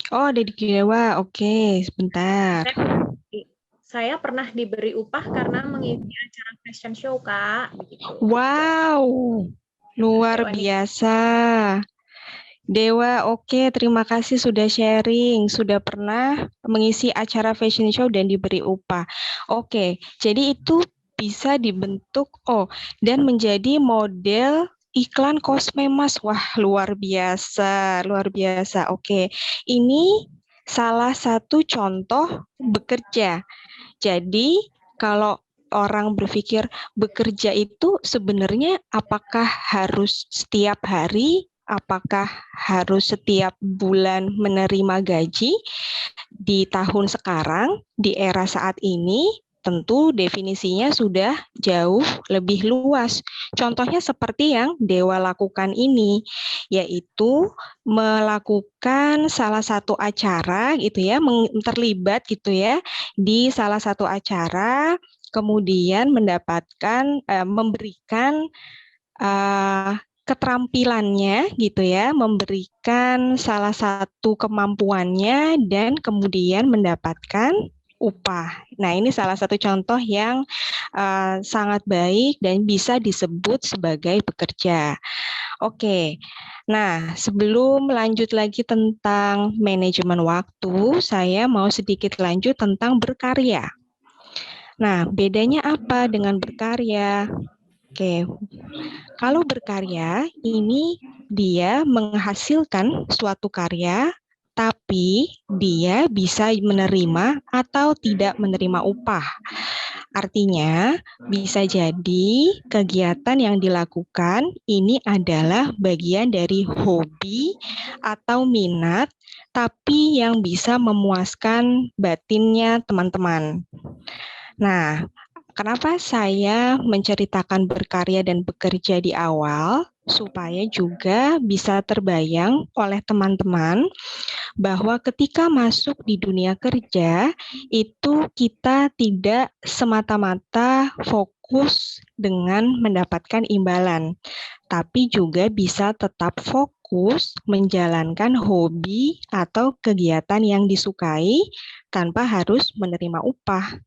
Oh, ada di Dewa. Oke, sebentar. Saya pernah diberi upah karena mengisi acara fashion show, Kak. Begitu. Wow, luar Dewa nih. biasa. Dewa, oke, terima kasih sudah sharing, sudah pernah mengisi acara fashion show dan diberi upah. Oke, jadi itu bisa dibentuk, dan menjadi model iklan Cosmemas. Wah, luar biasa, luar biasa. Oke, ini salah satu contoh bekerja. Jadi, kalau orang berpikir bekerja itu sebenarnya apakah harus setiap hari, apakah harus setiap bulan menerima gaji? Di tahun sekarang, di era saat ini, tentu definisinya sudah jauh lebih luas. Contohnya seperti yang Dewa lakukan ini, yaitu melakukan salah satu acara gitu ya, terlibat gitu ya di salah satu acara, kemudian mendapatkan, memberikan keterampilannya gitu ya, memberikan salah satu kemampuannya dan kemudian mendapatkan upah. Nah, ini salah satu contoh yang sangat baik dan bisa disebut sebagai bekerja. Oke, nah sebelum lanjut lagi tentang manajemen waktu, saya mau sedikit lanjut tentang berkarya. Nah, bedanya apa dengan berkarya? Oke, kalau berkarya ini dia menghasilkan suatu karya, tapi dia bisa menerima atau tidak menerima upah. Artinya, bisa jadi kegiatan yang dilakukan ini adalah bagian dari hobi atau minat, tapi yang bisa memuaskan batinnya teman-teman. Nah, Kenapa saya menceritakan berkarya dan bekerja di awal? Supaya juga bisa terbayang oleh teman-teman bahwa ketika masuk di dunia kerja, itu kita tidak semata-mata fokus dengan mendapatkan imbalan, tapi juga bisa tetap fokus menjalankan hobi atau kegiatan yang disukai tanpa harus menerima upah.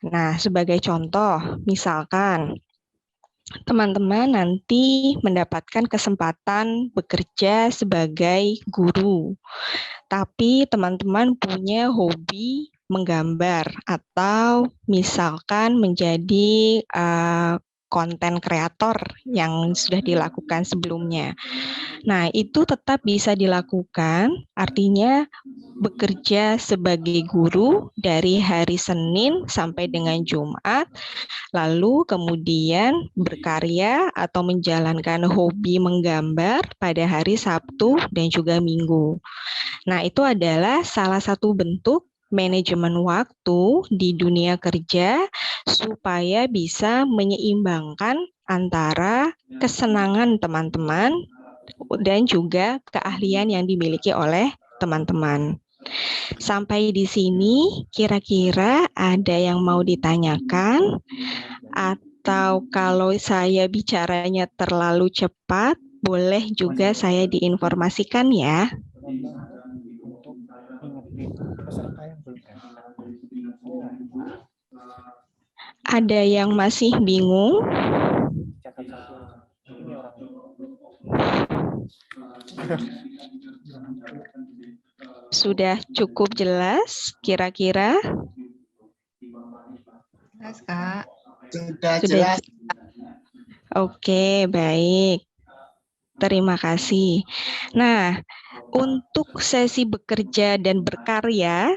Nah, sebagai contoh, misalkan teman-teman nanti mendapatkan kesempatan bekerja sebagai guru, tapi teman-teman punya hobi menggambar atau misalkan menjadi konten kreator yang sudah dilakukan sebelumnya. Nah, itu tetap bisa dilakukan, artinya bekerja sebagai guru dari hari Senin sampai dengan Jumat, lalu kemudian berkarya atau menjalankan hobi menggambar pada hari Sabtu dan juga Minggu. Nah, itu adalah salah satu bentuk manajemen waktu di dunia kerja supaya bisa menyeimbangkan antara kesenangan teman-teman dan juga keahlian yang dimiliki oleh teman-teman. Sampai di sini kira-kira ada yang mau ditanyakan? Atau kalau saya bicaranya terlalu cepat, boleh juga saya diinformasikan ya. Ada yang masih bingung? Sudah cukup jelas kira-kira? Jelas, Kak. Sudah jelas. Oke, baik. Terima kasih. Nah, untuk sesi bekerja dan berkarya,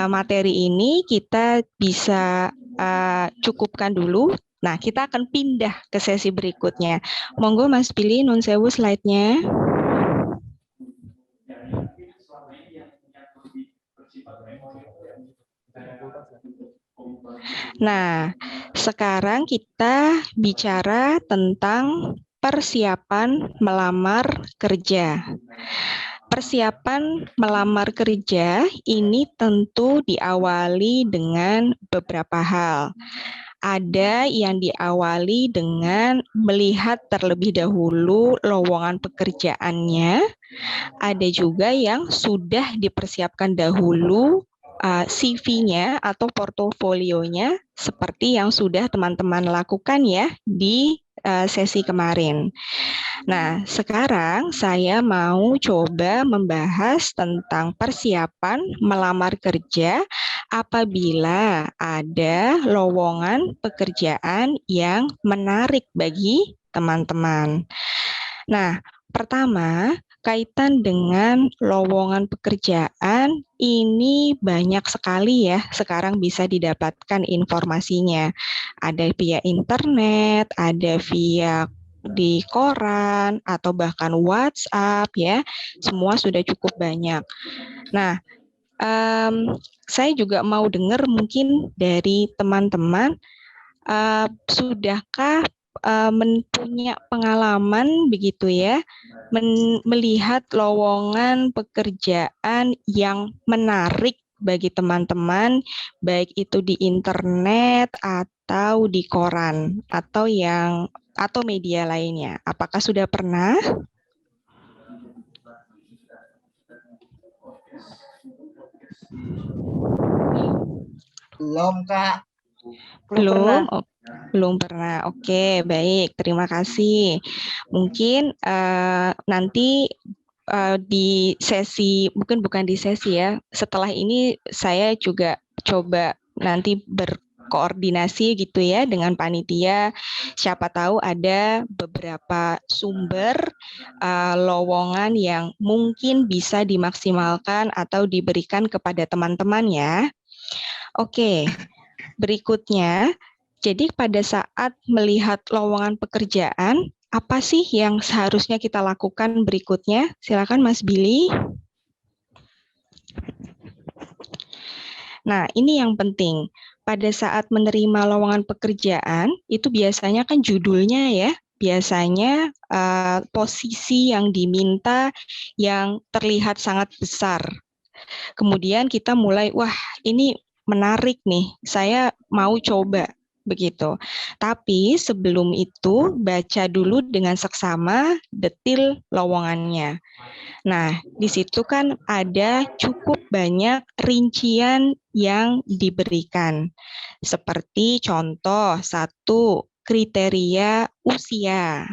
materi ini kita bisa cukupkan dulu. Nah, kita akan pindah ke sesi berikutnya. Monggo Mas Billy, nun sewu slide-nya. Nah, sekarang kita bicara tentang persiapan melamar kerja. Persiapan melamar kerja ini tentu diawali dengan beberapa hal. Ada yang diawali dengan melihat terlebih dahulu lowongan pekerjaannya. Ada juga yang sudah dipersiapkan dahulu CV-nya atau portofolionya seperti yang sudah teman-teman lakukan ya di sesi kemarin. Nah, sekarang saya mau coba membahas tentang persiapan melamar kerja apabila ada lowongan pekerjaan yang menarik bagi teman-teman. Nah, pertama, kaitan dengan lowongan pekerjaan ini banyak sekali ya sekarang bisa didapatkan informasinya. Ada via internet, ada via di koran atau bahkan WhatsApp ya. Semua sudah cukup banyak. Nah, saya juga mau dengar mungkin dari teman-teman sudahkah punya pengalaman begitu ya, melihat lowongan pekerjaan yang menarik bagi teman-teman, baik itu di internet atau di koran atau media lainnya. Apakah sudah pernah? Belum, Kak. Belum? Belum pernah. Oke, baik. Terima kasih. Mungkin nanti di sesi, bukan di sesi ya, setelah ini saya juga coba nanti berkoordinasi gitu ya dengan panitia. Siapa tahu ada beberapa sumber lowongan yang mungkin bisa dimaksimalkan atau diberikan kepada teman-teman ya. Oke, berikutnya, jadi pada saat melihat lowongan pekerjaan, apa sih yang seharusnya kita lakukan berikutnya? Silakan Mas Billy. Nah, ini yang penting. pada saat menerima lowongan pekerjaan, itu biasanya kan judulnya ya, biasanya posisi yang diminta yang terlihat sangat besar. Kemudian kita mulai, wah ini menarik nih, saya mau coba. Begitu. Tapi sebelum itu baca dulu dengan seksama detil lowongannya. Nah, di situ kan ada cukup banyak rincian yang diberikan. Seperti contoh, 1, kriteria usia.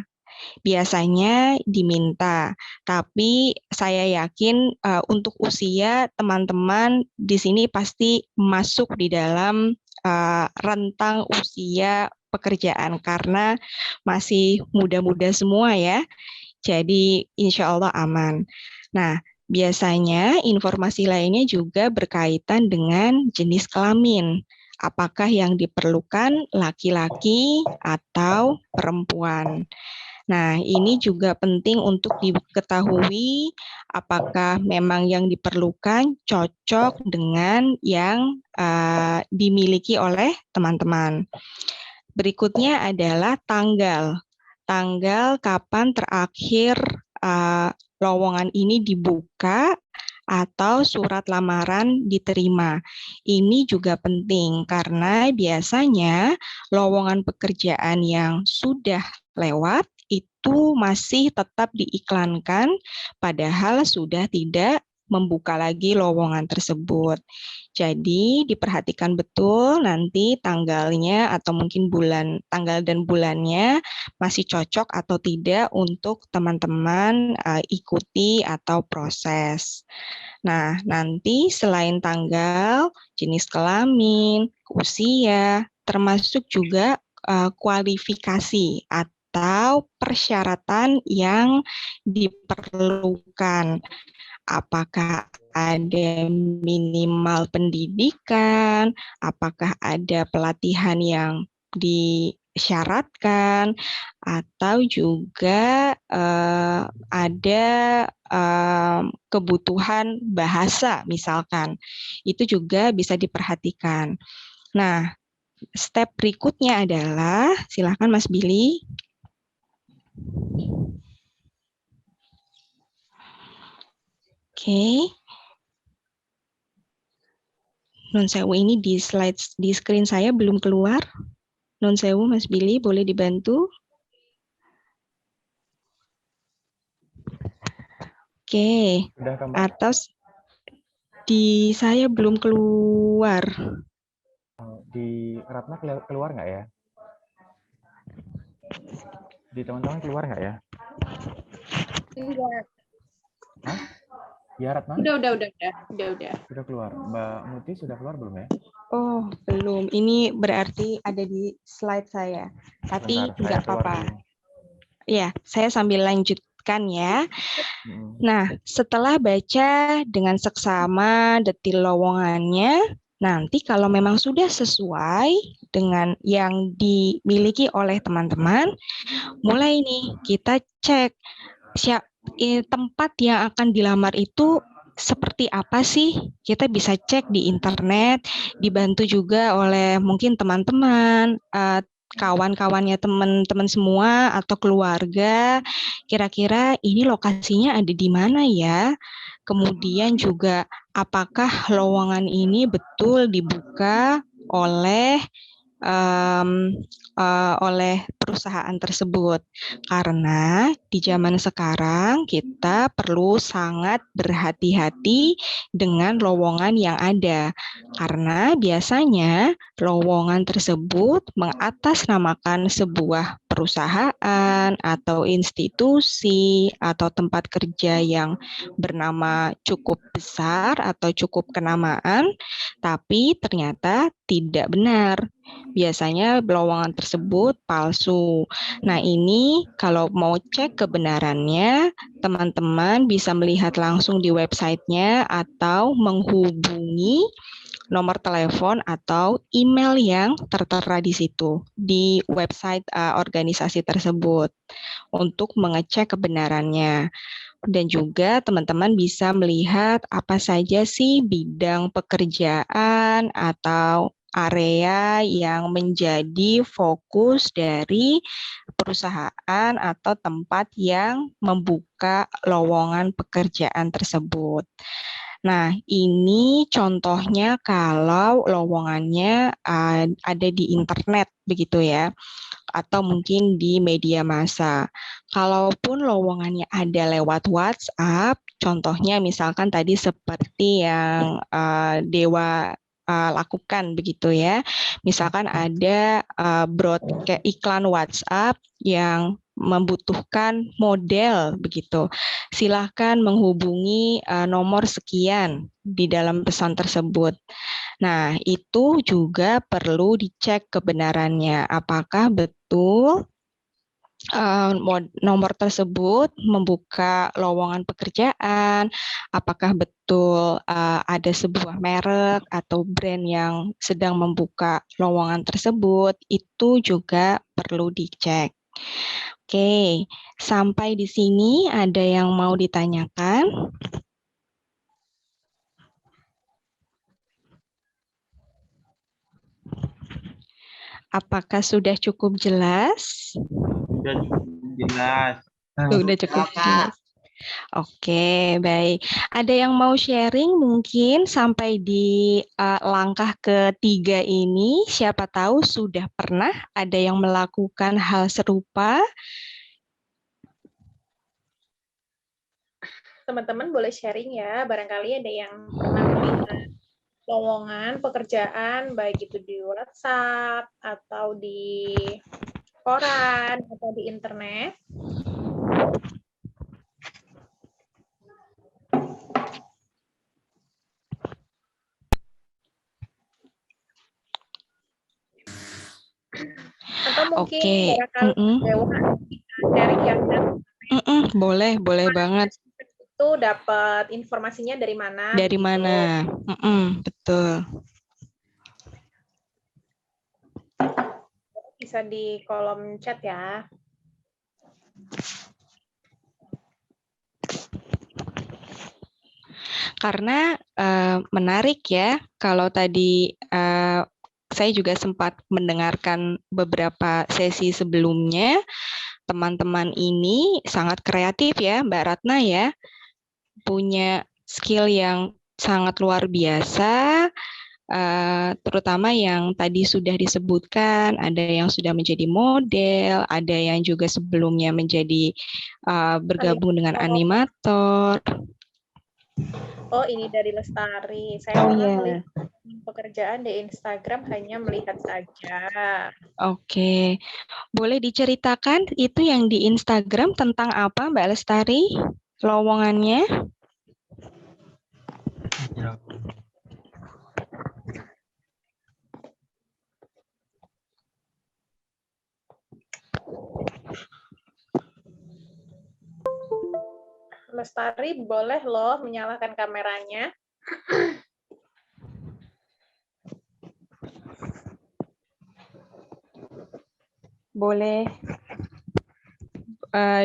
Biasanya diminta, tapi saya yakin untuk usia teman-teman di sini pasti masuk di dalam rentang usia pekerjaan karena masih muda-muda semua ya. Jadi insya Allah aman. Nah, biasanya informasi lainnya juga berkaitan dengan jenis kelamin. Apakah yang diperlukan laki-laki atau perempuan. Nah, ini juga penting untuk diketahui apakah memang yang diperlukan cocok dengan yang dimiliki oleh teman-teman. Berikutnya adalah tanggal. Tanggal kapan terakhir lowongan ini dibuka atau surat lamaran diterima. Ini juga penting karena biasanya lowongan pekerjaan yang sudah lewat itu masih tetap diiklankan padahal sudah tidak membuka lagi lowongan tersebut. Jadi diperhatikan betul nanti tanggalnya atau mungkin tanggal dan bulannya masih cocok atau tidak untuk teman-teman ikuti atau proses. Nah, nanti selain tanggal, jenis kelamin, usia, termasuk juga kualifikasi atau persyaratan yang diperlukan. Apakah ada minimal pendidikan, apakah ada pelatihan yang disyaratkan, atau juga ada kebutuhan bahasa misalkan. Itu juga bisa diperhatikan. Nah, step berikutnya adalah, silakan Mas Billy. Oke. Nun sewu ini di screen saya belum keluar. Nun sewu Mas Billy, boleh dibantu? Oke. Atau di saya belum keluar. Di Ratna keluar nggak ya? Di teman-teman keluar nggak ya? Enggak. Hah? Ya Ratna? Udah. Sudah keluar. Mbak Muti sudah keluar belum ya? Oh, belum. Ini berarti ada di slide saya. Tapi nggak apa-apa. Ya, saya sambil lanjutkan ya. Nah, setelah baca dengan seksama detil lowongannya, nanti kalau memang sudah sesuai dengan yang dimiliki oleh teman-teman, mulai nih kita cek tempat yang akan dilamar itu seperti apa sih? Kita bisa cek di internet, dibantu juga oleh mungkin teman-teman, kawan-kawannya teman-teman semua atau keluarga. Kira-kira ini lokasinya ada di mana ya? Kemudian juga apakah lowongan ini betul dibuka oleh perusahaan tersebut, karena di zaman sekarang kita perlu sangat berhati-hati dengan lowongan yang ada, karena biasanya lowongan tersebut mengatasnamakan sebuah perusahaan atau institusi atau tempat kerja yang bernama cukup besar atau cukup kenamaan, tapi ternyata tidak benar. Biasanya lowongan tersebut palsu. Nah, ini kalau mau cek kebenarannya, teman-teman bisa melihat langsung di websitenya atau menghubungi nomor telepon atau email yang tertera di situ, di website organisasi tersebut untuk mengecek kebenarannya. Dan juga teman-teman bisa melihat apa saja sih bidang pekerjaan atau area yang menjadi fokus dari perusahaan atau tempat yang membuka lowongan pekerjaan tersebut. Nah, ini contohnya kalau lowongannya ada di internet, begitu ya, atau mungkin di media massa. Kalaupun lowongannya ada lewat WhatsApp, contohnya misalkan tadi seperti yang Dewa lakukan begitu ya. Misalkan ada broadcast iklan WhatsApp yang membutuhkan model begitu. Silahkan menghubungi nomor sekian di dalam pesan tersebut. Nah, itu juga perlu dicek kebenarannya. Apakah betul nomor tersebut membuka lowongan pekerjaan, apakah betul ada sebuah merek atau brand yang sedang membuka lowongan tersebut, itu juga perlu dicek. Oke, sampai di sini ada yang mau ditanyakan? Apakah sudah cukup jelas? Sudah cukup jelas. Sudah cukup jelas. Oke, baik. Ada yang mau sharing mungkin sampai di langkah ketiga ini, siapa tahu sudah pernah ada yang melakukan hal serupa? Teman-teman boleh sharing ya, barangkali ada yang pernah melihat lowongan pekerjaan, baik itu di WhatsApp, atau di koran, atau di internet. Atau mungkin barangkali Dewa sharing ya, boleh banget. Itu dapat informasinya dari mana? Dari mana? Betul. Bisa di kolom chat ya. Karena menarik ya, kalau tadi saya juga sempat mendengarkan beberapa sesi sebelumnya, teman-teman ini sangat kreatif ya, Mbak Ratna ya, punya skill yang sangat luar biasa, terutama yang tadi sudah disebutkan, ada yang sudah menjadi model, ada yang juga sebelumnya menjadi bergabung dengan animator. Oh, ini dari Lestari. Saya pernah melihat pekerjaan di Instagram, hanya melihat saja. Oke. Boleh diceritakan itu yang di Instagram tentang apa, Mbak Lestari? Lowongannya? Lestari boleh loh menyalakan kameranya. Boleh.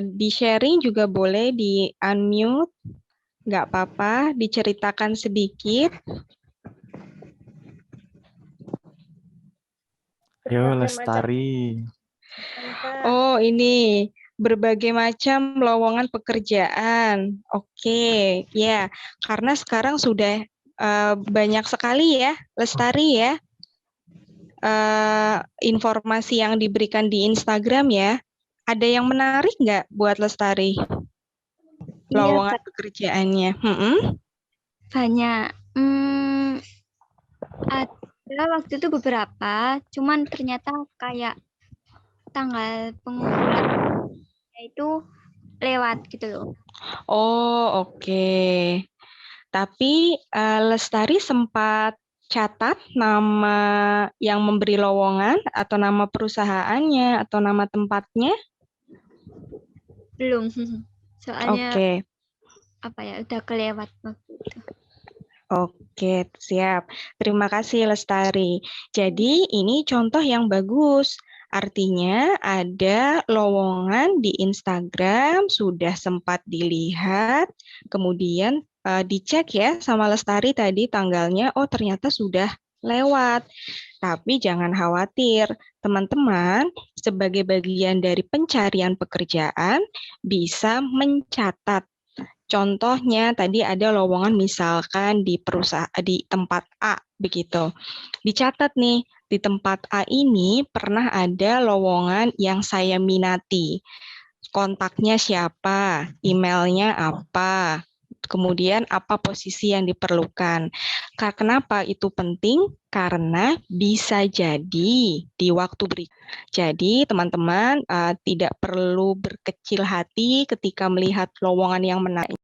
Di sharing juga boleh, di unmute. Nggak apa-apa, diceritakan sedikit. Yo, Lestari. Oh, ini berbagai macam lowongan pekerjaan. Oke, ya, karena sekarang sudah banyak sekali ya, Lestari ya, informasi yang diberikan di Instagram ya. Ada yang menarik nggak buat Lestari? Lowongan pekerjaannya. Banyak. Ada waktu itu beberapa, cuman ternyata kayak tanggal pengumpulan itu lewat gitu loh. Oh, oke. Tapi Lestari sempat catat nama yang memberi lowongan atau nama perusahaannya atau nama tempatnya? Belum. Soalnya Oke. udah kelewat waktu itu. Oke, siap. Terima kasih Lestari. Jadi ini contoh yang bagus. Artinya ada lowongan di Instagram, sudah sempat dilihat, kemudian dicek ya sama Lestari tadi tanggalnya, oh ternyata sudah lewat. Tapi jangan khawatir, teman-teman, sebagai bagian dari pencarian pekerjaan bisa mencatat. Contohnya tadi ada lowongan misalkan di perusahaan di tempat A begitu. Dicatat nih, di tempat A ini pernah ada lowongan yang saya minati. Kontaknya siapa, emailnya apa, kemudian apa posisi yang diperlukan. Kenapa itu penting? Karena bisa jadi di waktu berikutnya. Jadi teman-teman tidak perlu berkecil hati ketika melihat lowongan yang menarik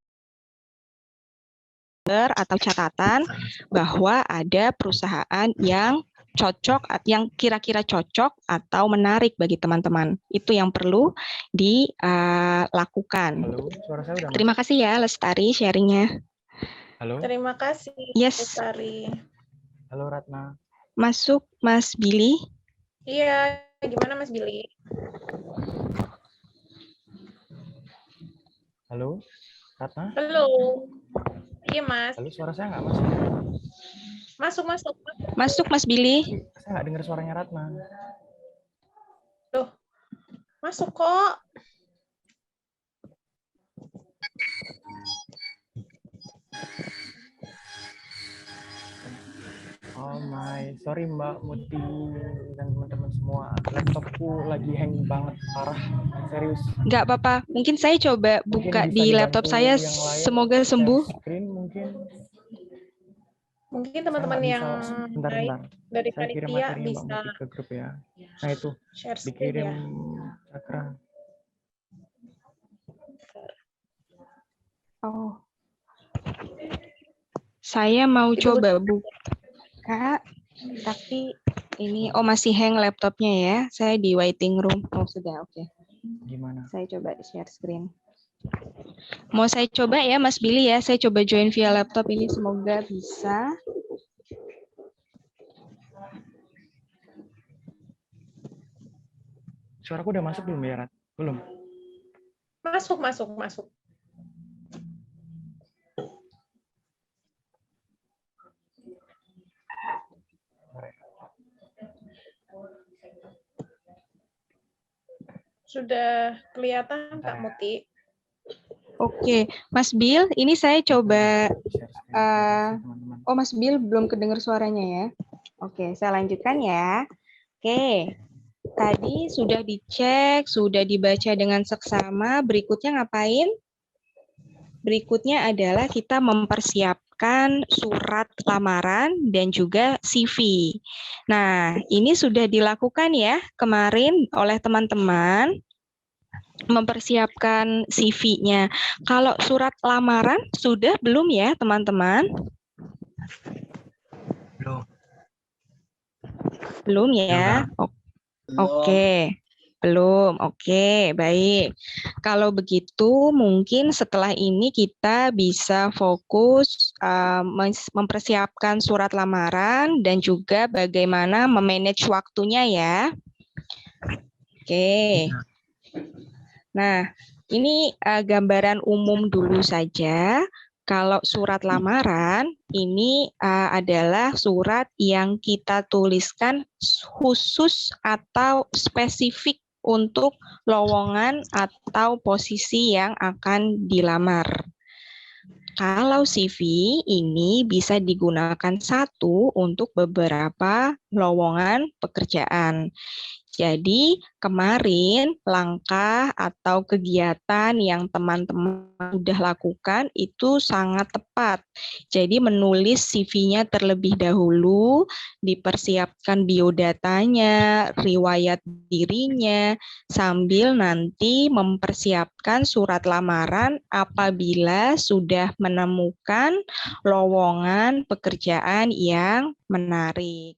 atau catatan bahwa ada perusahaan yang cocok, yang kira-kira cocok atau menarik bagi teman-teman. Itu yang perlu dilakukan. Halo, suara saya udah Terima kasih ya Lestari sharingnya. Halo. Terima kasih, Yes. Lestari. Halo Ratna. Masuk Mas Billy. Iya, gimana Mas Billy? Halo, Ratna. Halo. Iya, Mas. Halo, suara saya nggak masuk. Masuk. Masuk Mas Billy. Saya nggak dengar suaranya Ratna. Loh, masuk kok. Oh my, sorry Mbak Muti dan teman-teman semua. Laptopku lagi hang banget, parah, serius. Nggak apa-apa, mungkin saya coba buka di laptop saya, semoga sembuh. Screen mungkin. Mungkin teman-teman yang bentar. dari Saya kirim panitia materinya Mbak bisa Muti ke grup ya. Nah itu, share screen dikirim ya. Cakra. Oh. Saya mau coba buka, tapi ini masih hang laptopnya ya. Saya di waiting room. Oh sudah, oke. Gimana? Saya coba share screen. Mau saya coba ya Mas Billy ya. Saya coba join via laptop ini, semoga bisa. Suaraku udah masuk belum ya, Rat? Belum. Masuk. Sudah kelihatan Kak Muti? Oke, Mas Bill, ini saya coba. Mas Bill belum kedengar suaranya ya. Oke, saya lanjutkan ya. Oke, tadi sudah dicek, sudah dibaca dengan seksama. Berikutnya ngapain? Berikutnya adalah kita mempersiapkan surat lamaran dan juga CV. Nah, ini sudah dilakukan ya kemarin oleh teman-teman, mempersiapkan CV-nya. Kalau surat lamaran sudah belum ya teman-teman? Belum ya? Oke. Belum, oke, baik. Kalau begitu, mungkin setelah ini kita bisa fokus mempersiapkan surat lamaran dan juga bagaimana memanage waktunya ya. Oke. Nah, ini gambaran umum dulu saja. Kalau surat lamaran, ini adalah surat yang kita tuliskan khusus atau spesifik untuk lowongan atau posisi yang akan dilamar. Kalau CV ini bisa digunakan satu untuk beberapa lowongan pekerjaan. Jadi kemarin langkah atau kegiatan yang teman-teman sudah lakukan itu sangat tepat. Jadi menulis CV-nya terlebih dahulu, dipersiapkan biodatanya, riwayat dirinya, sambil nanti mempersiapkan surat lamaran apabila sudah menemukan lowongan pekerjaan yang menarik.